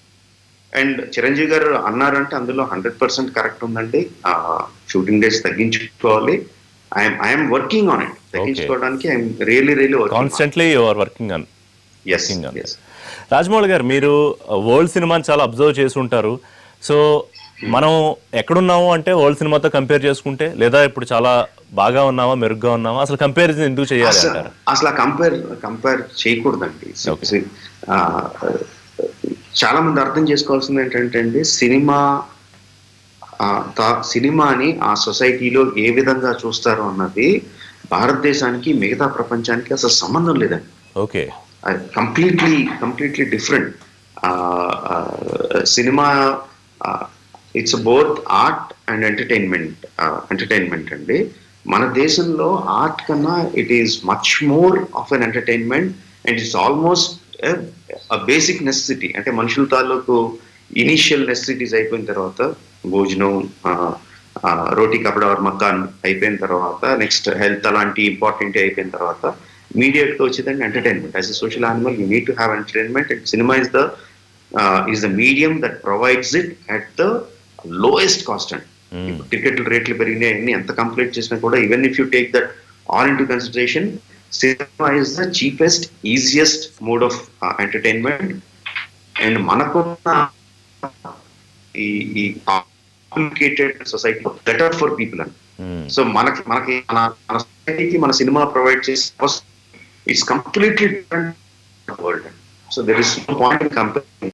And Chiranjeevi garu అన్నారంటే అందులో 100% correct ఉందండి. Shooting days తగ్గించుకోవాలి. I'm working on it. తగ్గించుకోవడానికి I'm really working. Constantly you are working on. Yes. Rajamouli గారు, మీరు world సినిమాని చాలా observe చేసి ఉంటారు. సో మనం ఎక్కడున్నాము అంటే వరల్డ్ సినిమాతో కంపేర్ చేసుకుంటే, లేదా ఇప్పుడు చాలా బాగా ఉన్నామా, మెరుగ్గా ఉన్నామా, అసలు కంపారిజన్ ఎందుకు చేయాలి అంటారు? అసలు కంపేర్ చేయకూడదండి. చాలా మంది అర్థం చేసుకోవాల్సింది ఏంటంటే అండి, సినిమాని ఆ సొసైటీలో ఏ విధంగా చూస్తారు అన్నది భారతదేశానికి మిగతా ప్రపంచానికి అసలు సంబంధం లేదండి. Okay, completely different. Cinema it's both art and entertainment అండి. మన దేశంలో ఆర్ట్ కన్నా it is much more of an entertainment and it's almost basic necessity. అంటే మనుషుల తాలూకు ఇనీషియల్ నెసెసిటీస్ అయిపోయిన తర్వాత, భోజనం, రోటీ కపడా ఆర్ మకాన్ అయిపోయిన తర్వాత, నెక్స్ట్ హెల్త్ అలాంటి ఇంపార్టెంట్ అయిపోయిన తర్వాత ఇమీడియట్ గా వచ్చేదండి entertainment. As a social animal you need to have entertainment, and cinema is the medium that provides it at the lowest cost అండి. టికెట్ల రేట్లు పెరిగినాయి, ఎంత కంప్లీట్ చేసినా కూడా, even if you take that all into consideration, cinema is the cheapest, easiest mode of entertainment. And మనకున్న ఈ complicated society better for people and so మనకి మన సొసైటీకి మన సినిమా ప్రొవైడ్ చేసే it's completely different world. So there is no point in comparing.